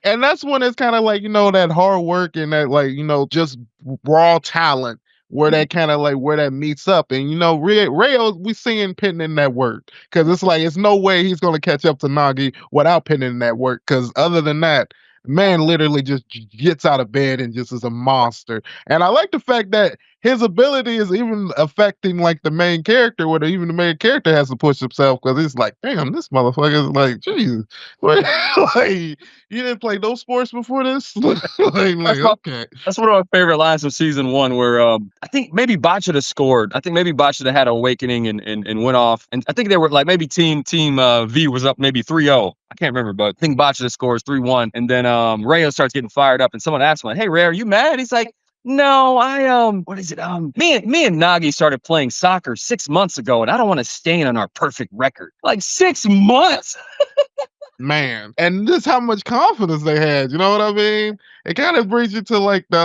And that's when it's kind of like, that hard work and that, like, just raw talent where that kind of like where that meets up. And, Rayo, we seeing putting in that work because it's like, it's no way he's going to catch up to Nagi without putting in that work. Because other than that, man literally just gets out of bed and just is a monster. And I like the fact that his ability is even affecting like the main character, where even the main character has to push himself because it's like, damn, this motherfucker is like, Jesus, like you didn't play no sports before this. Okay, that's one of my favorite lines of season 1, where I think maybe Bachata scored. I think maybe Bachata had an awakening and went off, and I think they were like maybe team V was up maybe 3-0. I can't remember, but I think Bachata scores 3-1, and then Reo starts getting fired up, and someone asks him, like, "Hey, Ray, are you mad?" He's like, no, what is it? Me and Nagi started playing soccer 6 months ago, and I don't want to stain on our perfect record. Like 6 months. Man, and this how much confidence they had. You know what I mean? It kind of brings you to like the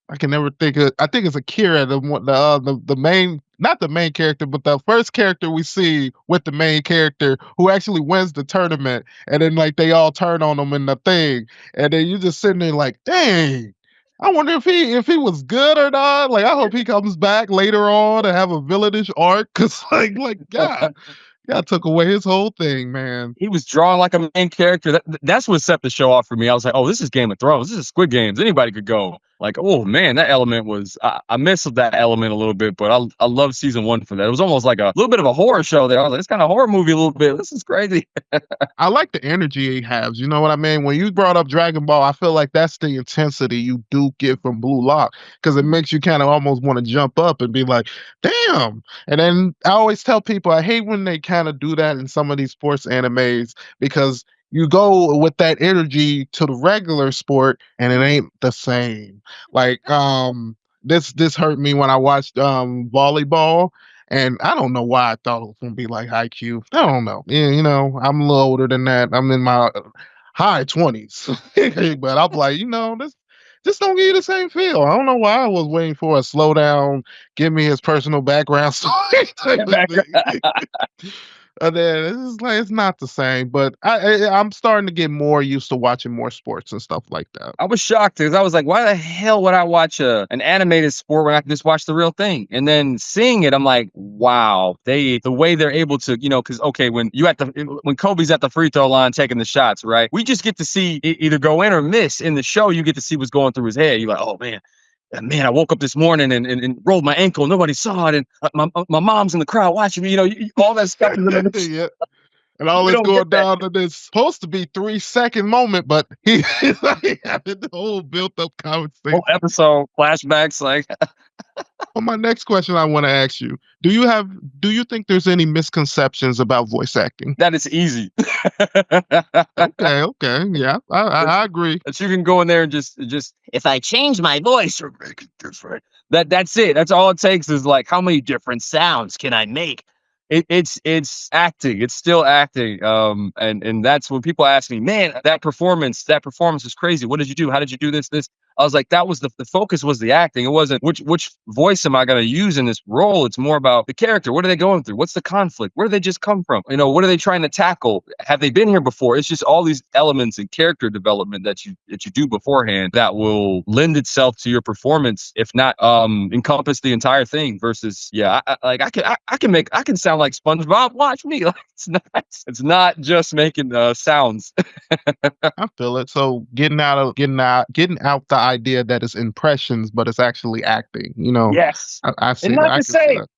I can never think of. I think it's Akira, the main, not the main character, but the first character we see with the main character who actually wins the tournament, and then like they all turn on him in the thing, and then you just sitting there like, dang. I wonder if he was good or not. Like, I hope he comes back later on and have a villainish arc. Cause like God took away his whole thing, man. He was drawn like a main character. That's what set the show off for me. I was like, oh, this is Game of Thrones. This is Squid Games. Anybody could go. Like, oh man, that element was, I missed that element a little bit, but I love season 1 for that. It was almost like a little bit of a horror show there. I was like, it's kind of horror movie a little bit. This is crazy. I like the energy he has. You know what I mean? When you brought up Dragon Ball, I feel like that's the intensity you do get from Blue Lock, because it makes you kind of almost want to jump up and be like, damn. And then I always tell people, I hate when they kind of do that in some of these sports animes, because you go with that energy to the regular sport and it ain't the same. Like this hurt me when I watched volleyball, and I don't know why I thought it was gonna be like Haikyuu. I don't know. Yeah, I'm a little older than that. I'm in my high 20s. But I'm like, this don't give you the same feel. I don't know why I was waiting for a slowdown, give me his personal background story type of thing. And then it's like, it's not the same, but I'm starting to get more used to watching more sports and stuff like that. I was shocked because I was like, why the hell would I watch an animated sport when I can just watch the real thing? And then seeing it, I'm like, wow, the way they're able to, because okay, when Kobe's at the free throw line taking the shots, right? We just get to see either go in or miss. In the show, you get to see what's going through his head. You're like, oh man, I woke up this morning and rolled my ankle. Nobody saw it. And my mom's in the crowd watching me, all that stuff. Yeah. And all this going down to this supposed to be 3-second moment, but he had the whole built up conversation. Whole episode, flashbacks, like. Well, my next question I want to ask you, do you think there's any misconceptions about voice acting? That is easy. Okay. Yeah, I agree. That you can go in there and just if I change my voice or make it different. That's it. That's all it takes is like, how many different sounds can I make? It's acting. It's still acting. And that's when people ask me, man, that performance is crazy. What did you do? How did you do this? I was like, that was the focus was the acting. It wasn't which voice am I going to use in this role. It's more about the character. What are they going through? What's the conflict? Where did they just come from? What are they trying to tackle? Have they been here before? It's just all these elements and character development that you do beforehand that will lend itself to your performance, if not encompass the entire thing. Versus, yeah, I can sound like SpongeBob. Watch me. Like, it's not just making sounds. I feel it. So getting out the idea that it's impressions, but it's actually acting. Yes. I see. And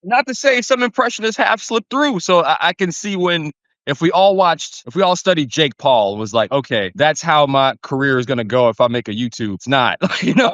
not to say some impressionists have slipped through. So I can see when. If we all studied Jake Paul and was like, okay, that's how my career is going to go if I make a YouTube. It's not,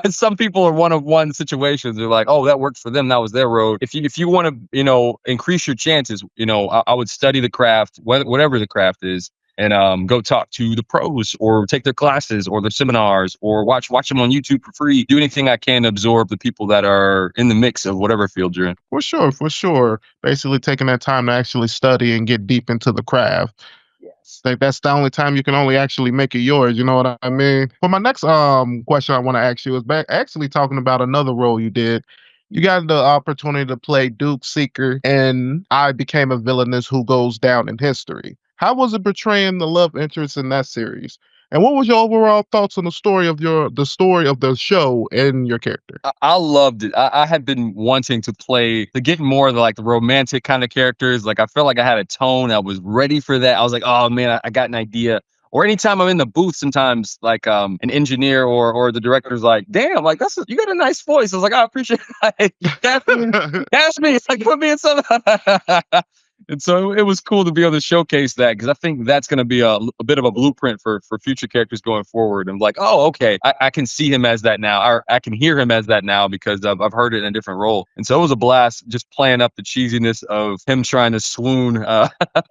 and some people are one-of-one situations. They're like, oh, that worked for them. That was their road. If you want to, increase your chances, I would study the craft, whatever the craft is, and go talk to the pros or take their classes or their seminars or watch them on YouTube for free. Do anything I can to absorb the people that are in the mix of whatever field you're in. For sure. Basically taking that time to actually study and get deep into the craft. Yes. Like that's the only time you can only actually make it yours. You know what I mean? But my next question I want to ask you is actually talking about another role you did. you got the opportunity to play Duke Seeker, and I became a villainess who goes down in history. How was it portraying the love interest in that series? And what was your overall thoughts on the story of the show and your character? I loved it. I had been wanting to get more of the romantic kind of characters. Like I felt like I had a tone. I was ready for that. I was like, oh man, I got an idea. Or anytime I'm in the booth, sometimes an engineer or the director's like, damn, like you got a nice voice. I was like, I appreciate it. Ask me. It's like, put me in something. And so it was cool to be able to showcase that, because I think that's going to be a bit of a blueprint for future characters going forward. And like, oh, okay, I can see him as that now. I can hear him as that now because I've heard it in a different role. And so it was a blast just playing up the cheesiness of him trying to swoon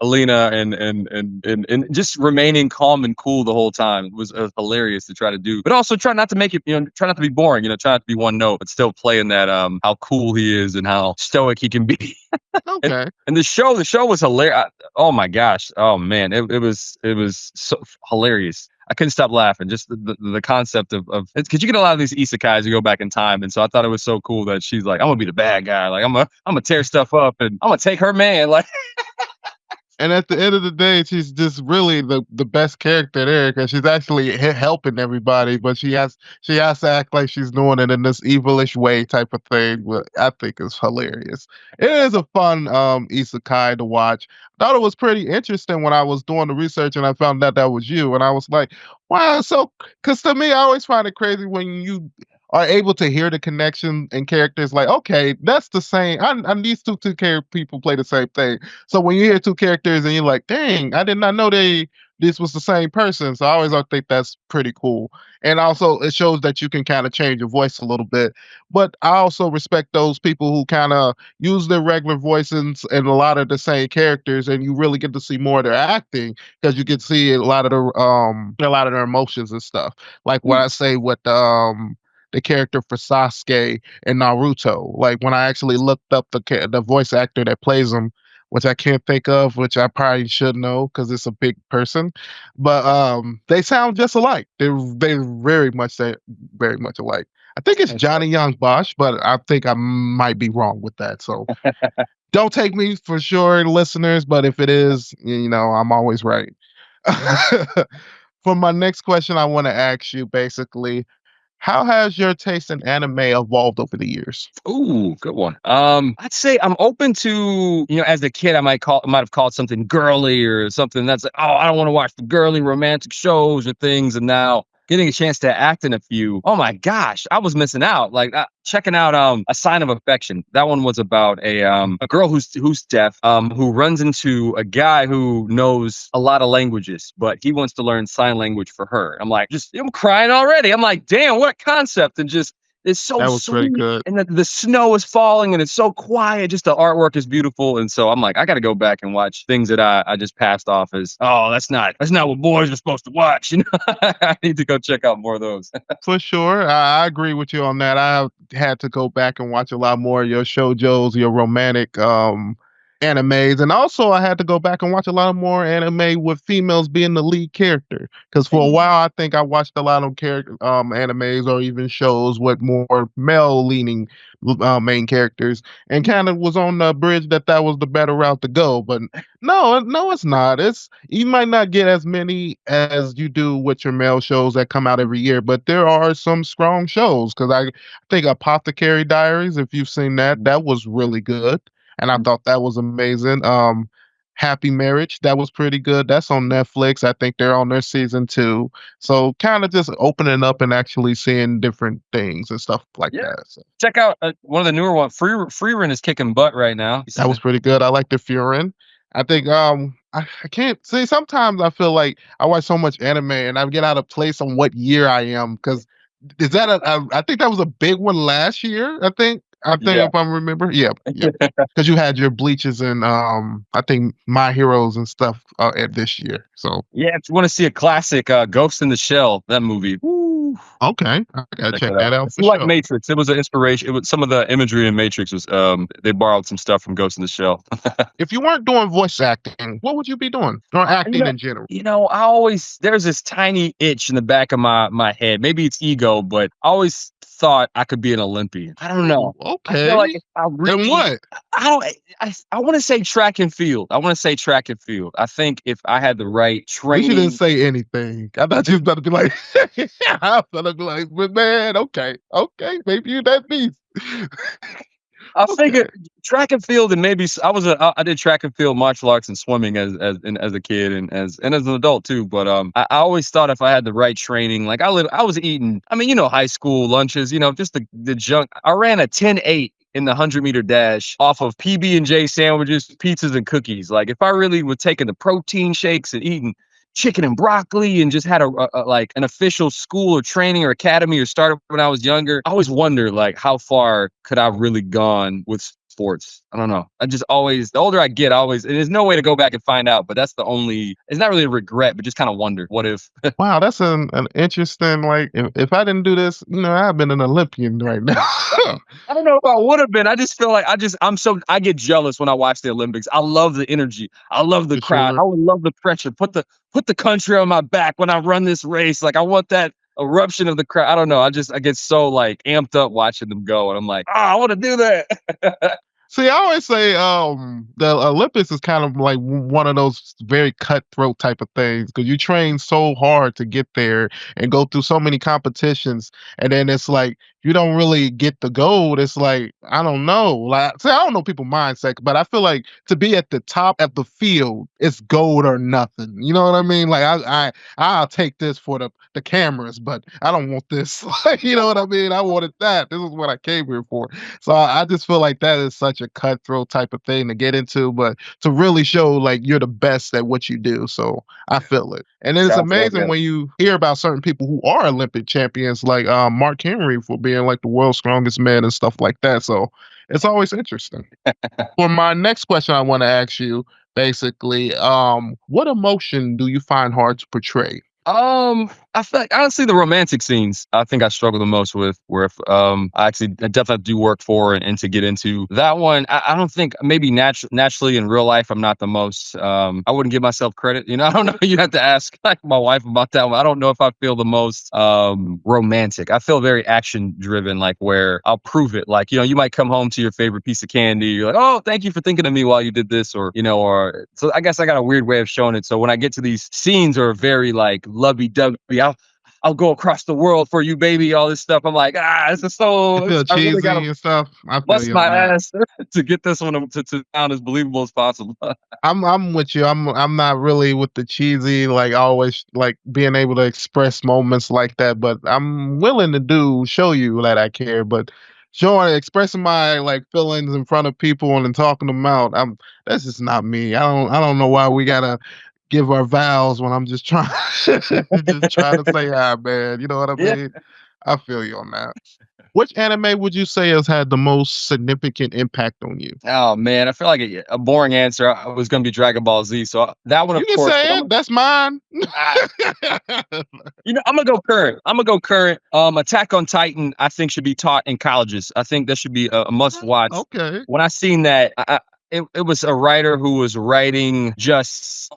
Alina and just remaining calm and cool the whole time. It was hilarious to try to do, but also try not to make it, try not to be boring, try not to be one note, but still playing that how cool he is and how stoic he can be. Okay. And the show was hilarious. Oh my gosh. Oh man. It was so hilarious. I couldn't stop laughing. Just the concept of because you get a lot of these isekais who go back in time. And so I thought it was so cool that she's like, I'm gonna be the bad guy. Like I'm gonna tear stuff up and I'm gonna take her man. Like And at the end of the day, she's just really the best character there, because she's actually helping everybody, but she has to act like she's doing it in this evilish way type of thing. But I think it's hilarious. It is a fun isekai to watch. Thought it was pretty interesting when I was doing the research and I found out that was you, and I was like, wow. So, because to me, I always find it crazy when you are able to hear the connection in characters. Like, okay, that's the same. And these two people play the same thing. So when you hear two characters and you're like, dang, I did not know this was the same person. So I always think that's pretty cool. And also it shows that you can kind of change your voice a little bit. But I also respect those people who kind of use their regular voices and a lot of the same characters, and you really get to see more of their acting, because you can see a lot of their emotions and stuff. Like what I say with the character for Sasuke in Naruto. Like when I actually looked up the voice actor that plays him, which I can't think of, which I probably should know because it's a big person, but they sound just alike. They're very much alike. I think it's Johnny Young Bosch, but I think I might be wrong with that. So don't take me for sure, listeners. But if it is, I'm always right. For my next question, I want to ask you basically, how has your taste in anime evolved over the years? Ooh, good one. I'd say I'm open to, as a kid, I might have called something girly or something that's like, oh, I don't want to watch the girly romantic shows or things. And now getting a chance to act in a few, oh my gosh, I was missing out. Like checking out A Sign of Affection. That one was about a girl who's deaf, who runs into a guy who knows a lot of languages, but he wants to learn sign language for her. I'm like, I'm crying already. I'm like, damn, what a concept. And just it's so that was sweet. pretty good. And the snow is falling and it's so quiet. Just the artwork is beautiful. And so I'm like, I got to go back and watch things that I just passed off as, oh, that's not what boys are supposed to watch. I need to go check out more of those. For sure. I agree with you on that. I had to go back and watch a lot more of your shoujos, your romantic animes. And also I had to go back and watch a lot more anime with females being the lead character. Because for a while, I think I watched a lot of animes or even shows with more male-leaning main characters, and kind of was on the bridge that was the better route to go. But no, it's not. You might not get as many as you do with your male shows that come out every year, but there are some strong shows. Because I think Apothecary Diaries, if you've seen that was really good. And I thought that was amazing. Happy Marriage, that was pretty good. That's on Netflix. I think they're on their season 2. So kind of just opening up and actually seeing different things and stuff like that. So. Check out one of the newer ones. Frieren is kicking butt right now. That was pretty good. I like the Frieren. I think I can't see. Sometimes I feel like I watch so much anime and I get out of place on what year I am, because is that I think that was a big one last year. I think if I remember, because you had your Bleaches and I think My Heroes and stuff at this year. So if you want to see a classic, Ghost in the Shell, that movie. Woo. Okay, I gotta check that out. It's like sure. Matrix. It was an inspiration. It was some of the imagery in Matrix was they borrowed some stuff from Ghost in the Shell. If you weren't doing voice acting, what would you be doing, or acting in general? There's this tiny itch in the back of my head. Maybe it's ego, but I always thought I could be an Olympian. I don't know. I feel like Okay. if I really, And what? I don't. I want to say track and field. I want to say track and field. I think if I had the right You shouldn't training, say anything. I thought you was about to be like, I was about to be like, but man, okay, maybe you that beast. I Okay. figured track and field, and maybe I did track and field, martial arts, and swimming as a kid and as an adult too. But I always thought if I had the right training, like I was eating. I mean, high school lunches, just the junk. I ran a 10.8 in the 100-meter dash off of PB&J sandwiches, pizzas, and cookies. Like if I really were taking the protein shakes and eating chicken and broccoli and just had a like an official school or training or academy or started when I was younger, I always wonder like how far could I really gone with sports. I don't know. I just always, the older I get, there's no way to go back and find out, but that's it's not really a regret, but just kind of wonder what if. Wow, that's an interesting, like, if I didn't do this, I've been an Olympian right now. I don't know if I would have been. I just feel like I get jealous when I watch the Olympics. I love the energy. I love the For crowd. sure. I would love the pressure. Put the country on my back when I run this race. Like I want that eruption of the crowd. I don't know. I get so like amped up watching them go, and I'm like, I want to do that. See, I always say the Olympics is kind of like one of those very cutthroat type of things because you train so hard to get there and go through so many competitions, and then it's like you don't really get the gold. It's like I don't know, like see, I don't know people's mindset, but I feel like to be at the top of the field, it's gold or nothing. You know what I mean? Like I'll take this for the cameras, but I don't want this. You know what I mean? I wanted that. This is what I came here for. So I just feel like that is such a cutthroat type of thing to get into, but to really show like you're the best at what you do. So I feel it. And then it's Sounds like amazing it. when you hear about certain people who are Olympic champions, like Mark Henry for being like the world's strongest man and stuff like that. So it's always interesting. For my next question, I want to ask you basically, what emotion do you find hard to portray? I feel like honestly the romantic scenes I think I struggle the most with, where if I definitely do work for and to get into that one. I don't think maybe naturally in real life I'm not the most I wouldn't give myself credit. I don't know. You have to ask like my wife about that one. I don't know if I feel the most romantic. I feel very action driven, like where I'll prove it. Like, you might come home to your favorite piece of candy. You're like, oh, thank you for thinking of me while you did this, or so I guess I got a weird way of showing it. So when I get to these scenes are very like lovey-dovey. I'll go across the world for you, baby. All this stuff. I'm like, this is so. You feel I cheesy really gotta and stuff. I feel bust you my on that. ass to get this one to sound as believable as possible. I'm with you. I'm not really with the cheesy, like always like being able to express moments like that, but I'm willing to show you that I care. But expressing my like feelings in front of people and then talking them out, that's just not me. I don't know why we gotta give our vows when I'm just trying just trying to say hi, man. You know what I Yeah. mean? I feel you on that. Which anime would you say has had the most significant impact on you? Oh man, I feel like a boring answer. I was gonna be Dragon Ball Z, so that one, You of can course. say it. That's mine. I'm gonna go current. Attack on Titan, I think should be taught in colleges. I think that should be a must watch. Okay. When I seen that, it was a writer who was writing just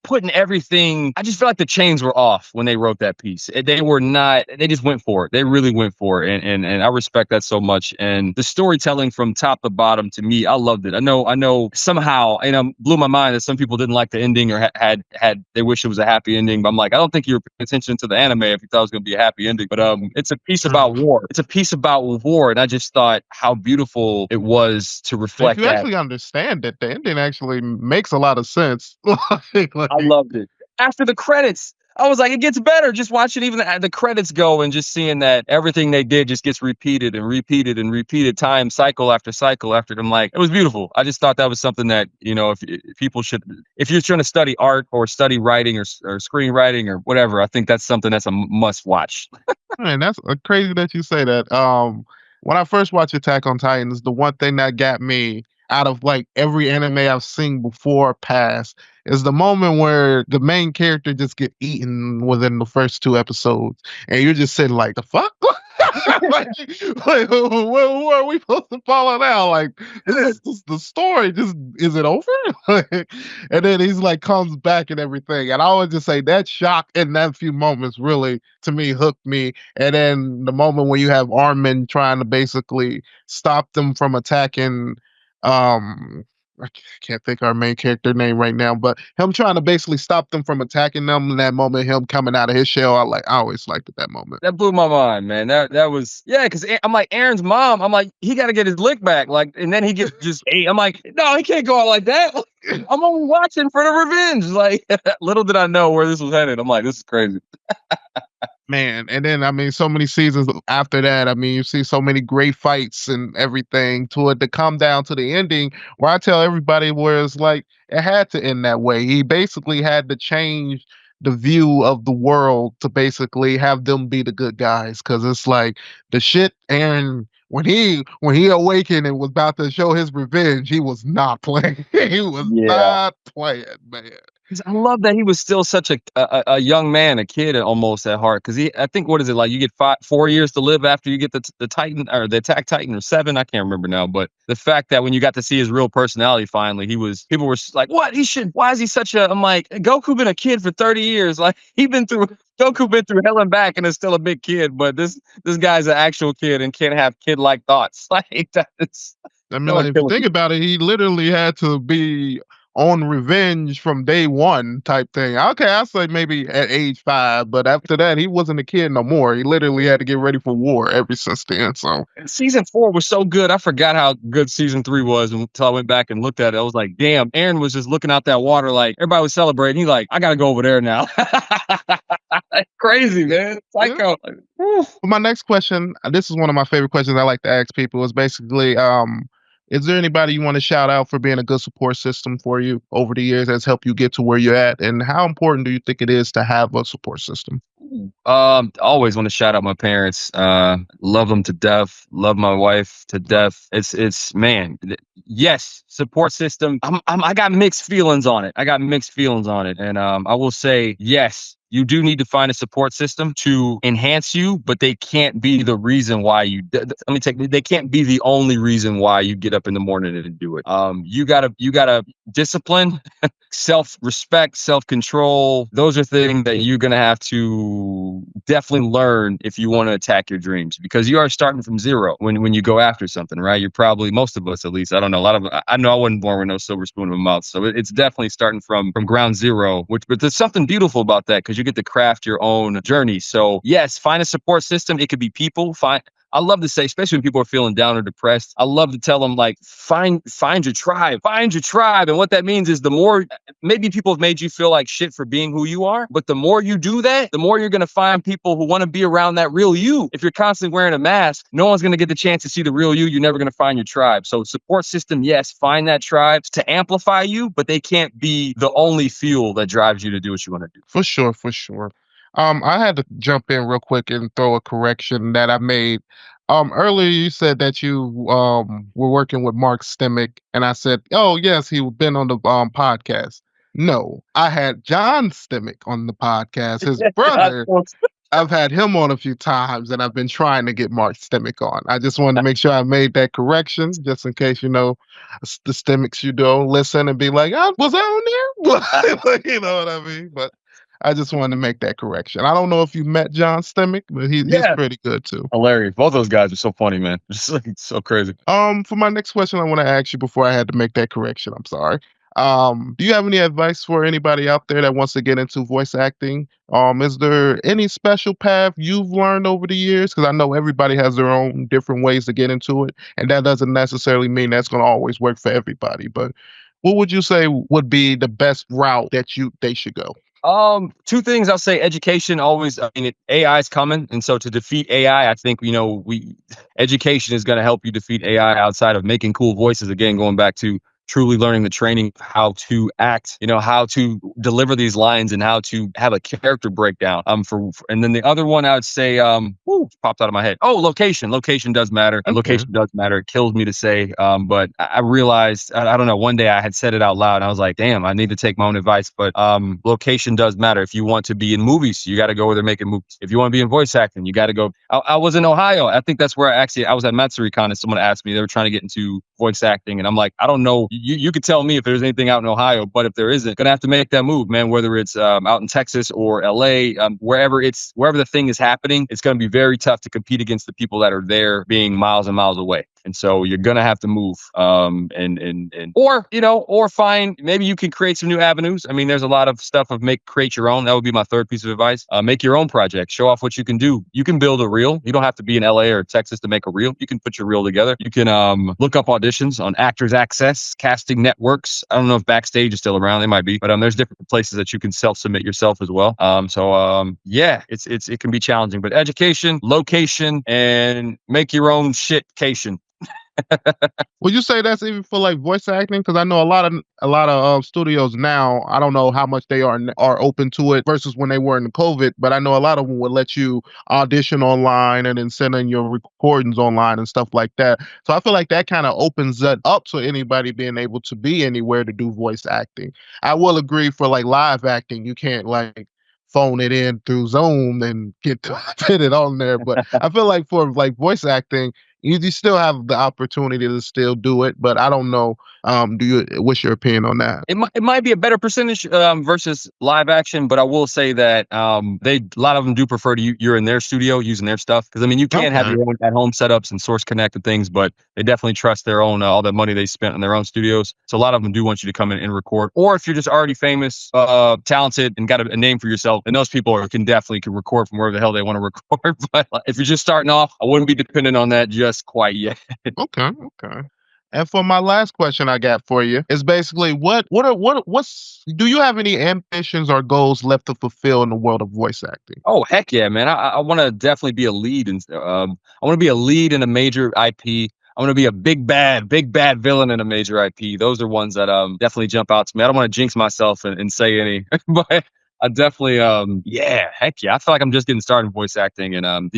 putting everything. I just feel like the chains were off when they wrote that piece. They were not. They just went for it. They really went for it, and I respect that so much. And the storytelling from top to bottom, to me, I loved it. I know somehow, blew my mind that some people didn't like the ending or had they wish it was a happy ending. But I'm like, I don't think you were paying attention to the anime if you thought it was going to be a happy ending. But it's a piece about war. It's a piece about war, and I just thought how beautiful it was to reflect. If you actually understand it, the ending actually makes a lot of sense. I loved it. After the credits, I was like, it gets better. Just watching even the credits go and just seeing that everything they did just gets repeated and repeated and repeated time, cycle after cycle after. I'm like, it was beautiful. I just thought that was something that, if people should, if you're trying to study art or study writing or screenwriting or whatever, I think that's something that's a must watch. Man, that's crazy that you say that. When I first watched Attack on Titans, the one thing that got me out of like every anime I've seen before past is the moment where the main character just get eaten within the first 2 episodes, and you're just sitting like, the fuck? who are we supposed to follow now? Like, this is the story. Just is it over? And then he's like comes back and everything. And I always just say that shock in that few moments really to me hooked me. And then the moment when you have Armin trying to basically stop them from attacking I can't think of our main character name right now, but him trying to basically stop them from attacking them in that moment, him coming out of his shell, I always liked it that moment. That blew my mind, man. That was because I'm like Aaron's mom. I'm like he got to get his lick back, like, and then he gets just. I'm like, no, he can't go out like that. I'm only watching for the revenge. Like, little did I know where this was headed. I'm like, this is crazy. Man, and then I mean, so many seasons after that, I mean, you see so many great fights and everything to it to come down to the ending where I tell everybody where it's like it had to end that way. He basically had to change the view of the world to basically have them be the good guys because it's like the shit Aaron when he awakened and was about to show his revenge, he was not playing. He was not playing, man. I love that he was still such a young man, a kid almost at heart. Because I think, what is it like? You get 4 years to live after you get the Titan or the Attack Titan, or 7. I can't remember now. But the fact that when you got to see his real personality, finally, people were like, "What? Why is he such a?" I'm like, Goku been a kid for 30 years. Like Goku been through hell and back, and is still a big kid. But this guy's an actual kid and can't have kid-like thoughts. Like that's. I mean, like, if you think about it, he literally had to be on revenge from day one type thing. Okay, I'll say maybe at age 5, but after that, he wasn't a kid no more. He literally had to get ready for war ever since then. So season 4 was so good. I forgot how good season 3 was until I went back and looked at it. I was like, damn, Aaron was just looking out that water like everybody was celebrating. He's like, I gotta go over there now. Crazy, man. Psycho. Yeah. My next question, this is one of my favorite questions I like to ask people, is basically is there anybody you want to shout out for being a good support system for you over the years that's helped you get to where you're at? And how important do you think it is to have a support system? Always want to shout out my parents. Love them to death. Love my wife to death. It's man. Yes, support system. I got mixed feelings on it. And I will say yes. You do need to find a support system to enhance you, but they can't be the reason why you. They can't be the only reason why you get up in the morning and do it. You gotta discipline, self-respect, self-control. Those are things that you're gonna have to definitely learn if you want to attack your dreams, because you are starting from zero when you go after something, right? You're probably, most of us at least, I don't know, I know I wasn't born with no silver spoon in my mouth, so it's definitely starting from ground zero. But there's something beautiful about that because you get to craft your own journey. So yes, find a support system. It could be people. I love to say, especially when people are feeling down or depressed, I love to tell them, like, find your tribe. Find your tribe. And what that means is the more, maybe people have made you feel like shit for being who you are, but the more you do that, the more you're going to find people who want to be around that real you. If you're constantly wearing a mask, no one's going to get the chance to see the real you. You're never going to find your tribe. So support system, yes, find that tribe to amplify you, but they can't be the only fuel that drives you to do what you want to do. For sure. I had to jump in real quick and throw a correction that I made. Earlier you said that you were working with Mark Stemick, and I said, oh yes, he's been on the podcast. No, I had John Stemick on the podcast, his brother. I've had him on a few times, and I've been trying to get Mark Stemick on. I just wanted to make sure I made that correction, just in case, the Stemicks you don't listen and be like, was I on there? You know what I mean? But I just wanted to make that correction. I don't know if you met John Stemick, but he's pretty good too. Hilarious. Both those guys are so funny, man. Just like so crazy. For my next question, I want to ask you before I had to make that correction. I'm sorry. Do you have any advice for anybody out there that wants to get into voice acting? Is there any special path you've learned over the years? Because I know everybody has their own different ways to get into it, and that doesn't necessarily mean that's going to always work for everybody. But what would you say would be the best route that they should go? 2 things I'll say. Education always. AI is coming, and so to defeat AI, I think education is going to help you defeat AI outside of making cool voices. Again, going back to truly learning the training of how to act, how to deliver these lines and how to have a character breakdown. And then the other one I would say, popped out of my head. Oh, location. Location does matter. Okay. Location does matter. It kills me to say, but I realized, I don't know, one day I had said it out loud and I was like, damn, I need to take my own advice. But location does matter. If you want to be in movies, you got to go where they're making movies. If you want to be in voice acting, you got to go. I was in Ohio. I think that's where I was at MatsuriCon and someone asked me, they were trying to get into voice acting. And I'm like, I don't know. You could tell me if there's anything out in Ohio, but if there isn't, gonna have to make that move, man, whether it's out in Texas or LA, wherever the thing is happening, it's going to be very tough to compete against the people that are there being miles and miles away. And so you're gonna have to move, or find, maybe you can create some new avenues. I mean, there's a lot of stuff of create your own. That would be my third piece of advice. Make your own project. Show off what you can do. You can build a reel. You don't have to be in LA or Texas to make a reel. You can put your reel together. You can look up auditions on Actors Access, casting networks. I don't know if Backstage is still around. They might be, but there's different places that you can self-submit yourself as well. It can be challenging, but education, location, and make your own shitcation. Would you say that's even for like voice acting? Because I know a lot of studios now, I don't know how much they are open to it versus when they were in the COVID, but I know a lot of them would let you audition online and then send in your recordings online and stuff like that. So I feel like that kind of opens that up to anybody being able to be anywhere to do voice acting. I will agree for like live acting, you can't like phone it in through Zoom and fit it on there. But I feel like for like voice acting, you still have the opportunity to still do it. But I don't know. What's your opinion on that? It might be a better percentage versus live action, but I will say that a lot of them do prefer you're in their studio using their stuff, because you can have your own at home setups and source connect and things, but they definitely trust their own all that money they spent on their own studios. So a lot of them do want you to come in and record, or if you're just already famous, talented, and got a name for yourself, and those people can record from wherever the hell they want to record. But if you're just starting off, I wouldn't be dependent on that just quite yet. Okay. And for my last question I got for you is basically do you have any ambitions or goals left to fulfill in the world of voice acting? Oh, heck yeah, man. I want to definitely be a lead. I want to be a lead in a major IP. I want to be a big bad villain in a major IP. Those are ones that definitely jump out to me. I don't want to jinx myself and say any, but I definitely, heck yeah. I feel like I'm just getting started in voice acting, and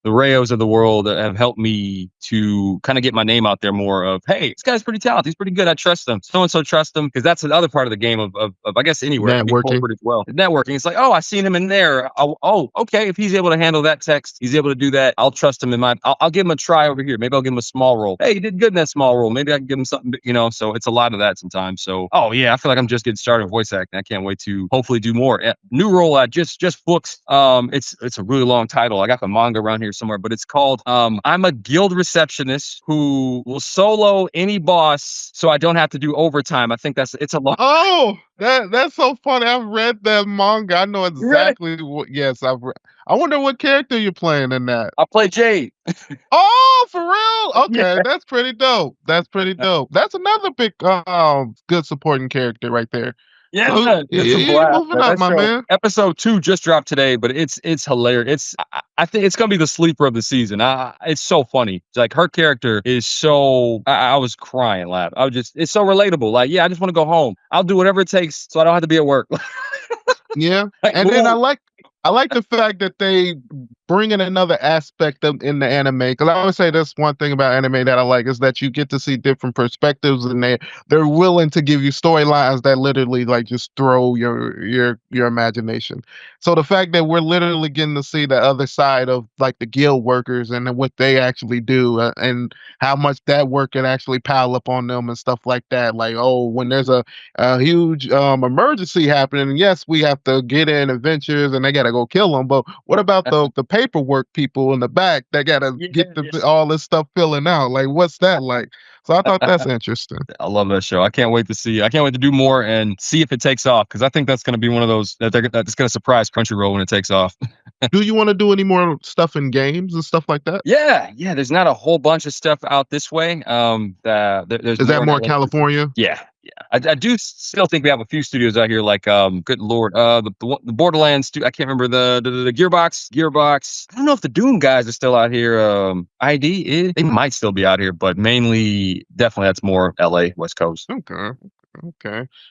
the Reos of the world have helped me to kind of get my name out there more of, hey, this guy's pretty talented. He's pretty good. I trust him. So-and-so trust him, because that's another part of the game of I guess anywhere. Networking. As well. Networking. It's like, oh, I seen him in there. Okay. If he's able to handle that text, he's able to do that. I'll trust him I'll give him a try over here. Maybe I'll give him a small role. Hey, he did good in that small role. Maybe I can give him something, so it's a lot of that sometimes. So, I feel like I'm just getting started with voice acting. I can't wait to hopefully do more. New role, just books. It's a really long title. I got the manga around here somewhere, but it's called I'm a guild receptionist who will solo any boss so I don't have to do overtime. I think it's a long. Oh, that's so funny. I've read that manga. I know exactly what. Yes, I've read. I wonder what character you're playing in that. I play Jade. Oh, for real? Okay, Yeah. That's pretty dope. That's another big good supporting character right there. Yeah, So, you're moving up, my man. Episode 2 just dropped today, but it's hilarious. I think it's gonna be the sleeper of the season. It's so funny. It's like her character is so. I was crying, laugh. It's so relatable. Like, yeah, I just want to go home. I'll do whatever it takes so I don't have to be at work. Yeah, Like, and then boom. I like the fact that they bring in another aspect in the anime, because I always say that's one thing about anime that I like, is that you get to see different perspectives, and they're willing to give you storylines that literally like just throw your imagination. So the fact that we're literally getting to see the other side of like the guild workers and then what they actually do, and how much that work can actually pile up on them and stuff like that. Like, oh, when there's a huge emergency happening, yes, we have to get in adventures and they got to go kill them. But what about the paperwork people in the back that got to get all this stuff filling out? Like, what's that like? So I thought that's interesting. I love that show. I can't wait to see. I can't wait to do more and see if it takes off, because I think that's going to be one of those that's going to surprise Crunchyroll when it takes off. Do you want to do any more stuff in games and stuff like that? Yeah. There's not a whole bunch of stuff out this way. There's Is that more California? Yeah. I do still think we have a few studios out here, like good lord, the Borderlands I can't remember the Gearbox. I don't know if the Doom guys are still out here. They might still be out here, but mainly definitely that's more LA, West Coast. Okay.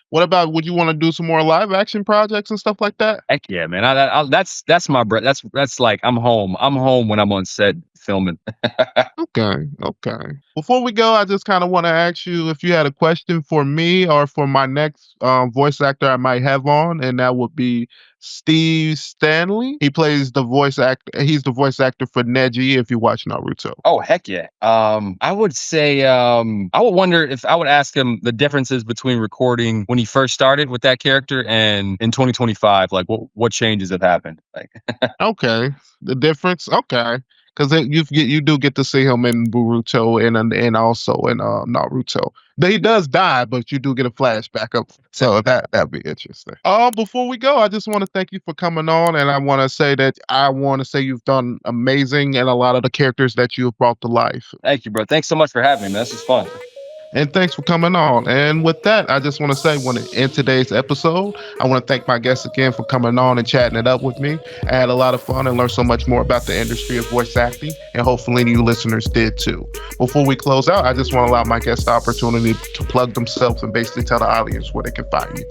What about, would you want to do some more live action projects and stuff like that? Heck yeah, man. That's my bread. That's like I'm home when I'm on set filming. Okay. Before we go, I just kind of want to ask you if you had a question for me or for my next voice actor I might have on, and that would be Steve Stanley. He plays the voice actor. He's the voice actor for Neji if you watch Naruto. Oh, heck yeah. I would say, I would wonder if I would ask him the differences between recording when he first started with that character and in 2025, like what changes have happened? Like, Okay, the difference. Okay, because you do get to see him in Boruto and also in Naruto. He does die, but you do get a flashback of, so that'd be interesting. Before we go, I just want to thank you for coming on, and I want to say you've done amazing in a lot of the characters that you have brought to life. Thank you, bro. Thanks so much for having me, man. This is fun. And thanks for coming on. And with that, I just want to say, in today's episode, I want to thank my guests again for coming on and chatting it up with me. I had a lot of fun and learned so much more about the industry of voice acting, and hopefully you listeners did too. Before we close out, I just want to allow my guests the opportunity to plug themselves and basically tell the audience where they can find you.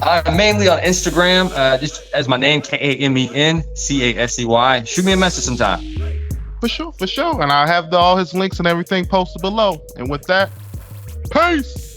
I'm mainly on Instagram, just as my name, KamenCasey. Shoot me a message sometime. For sure. And I have all his links and everything posted below. And with that, peace!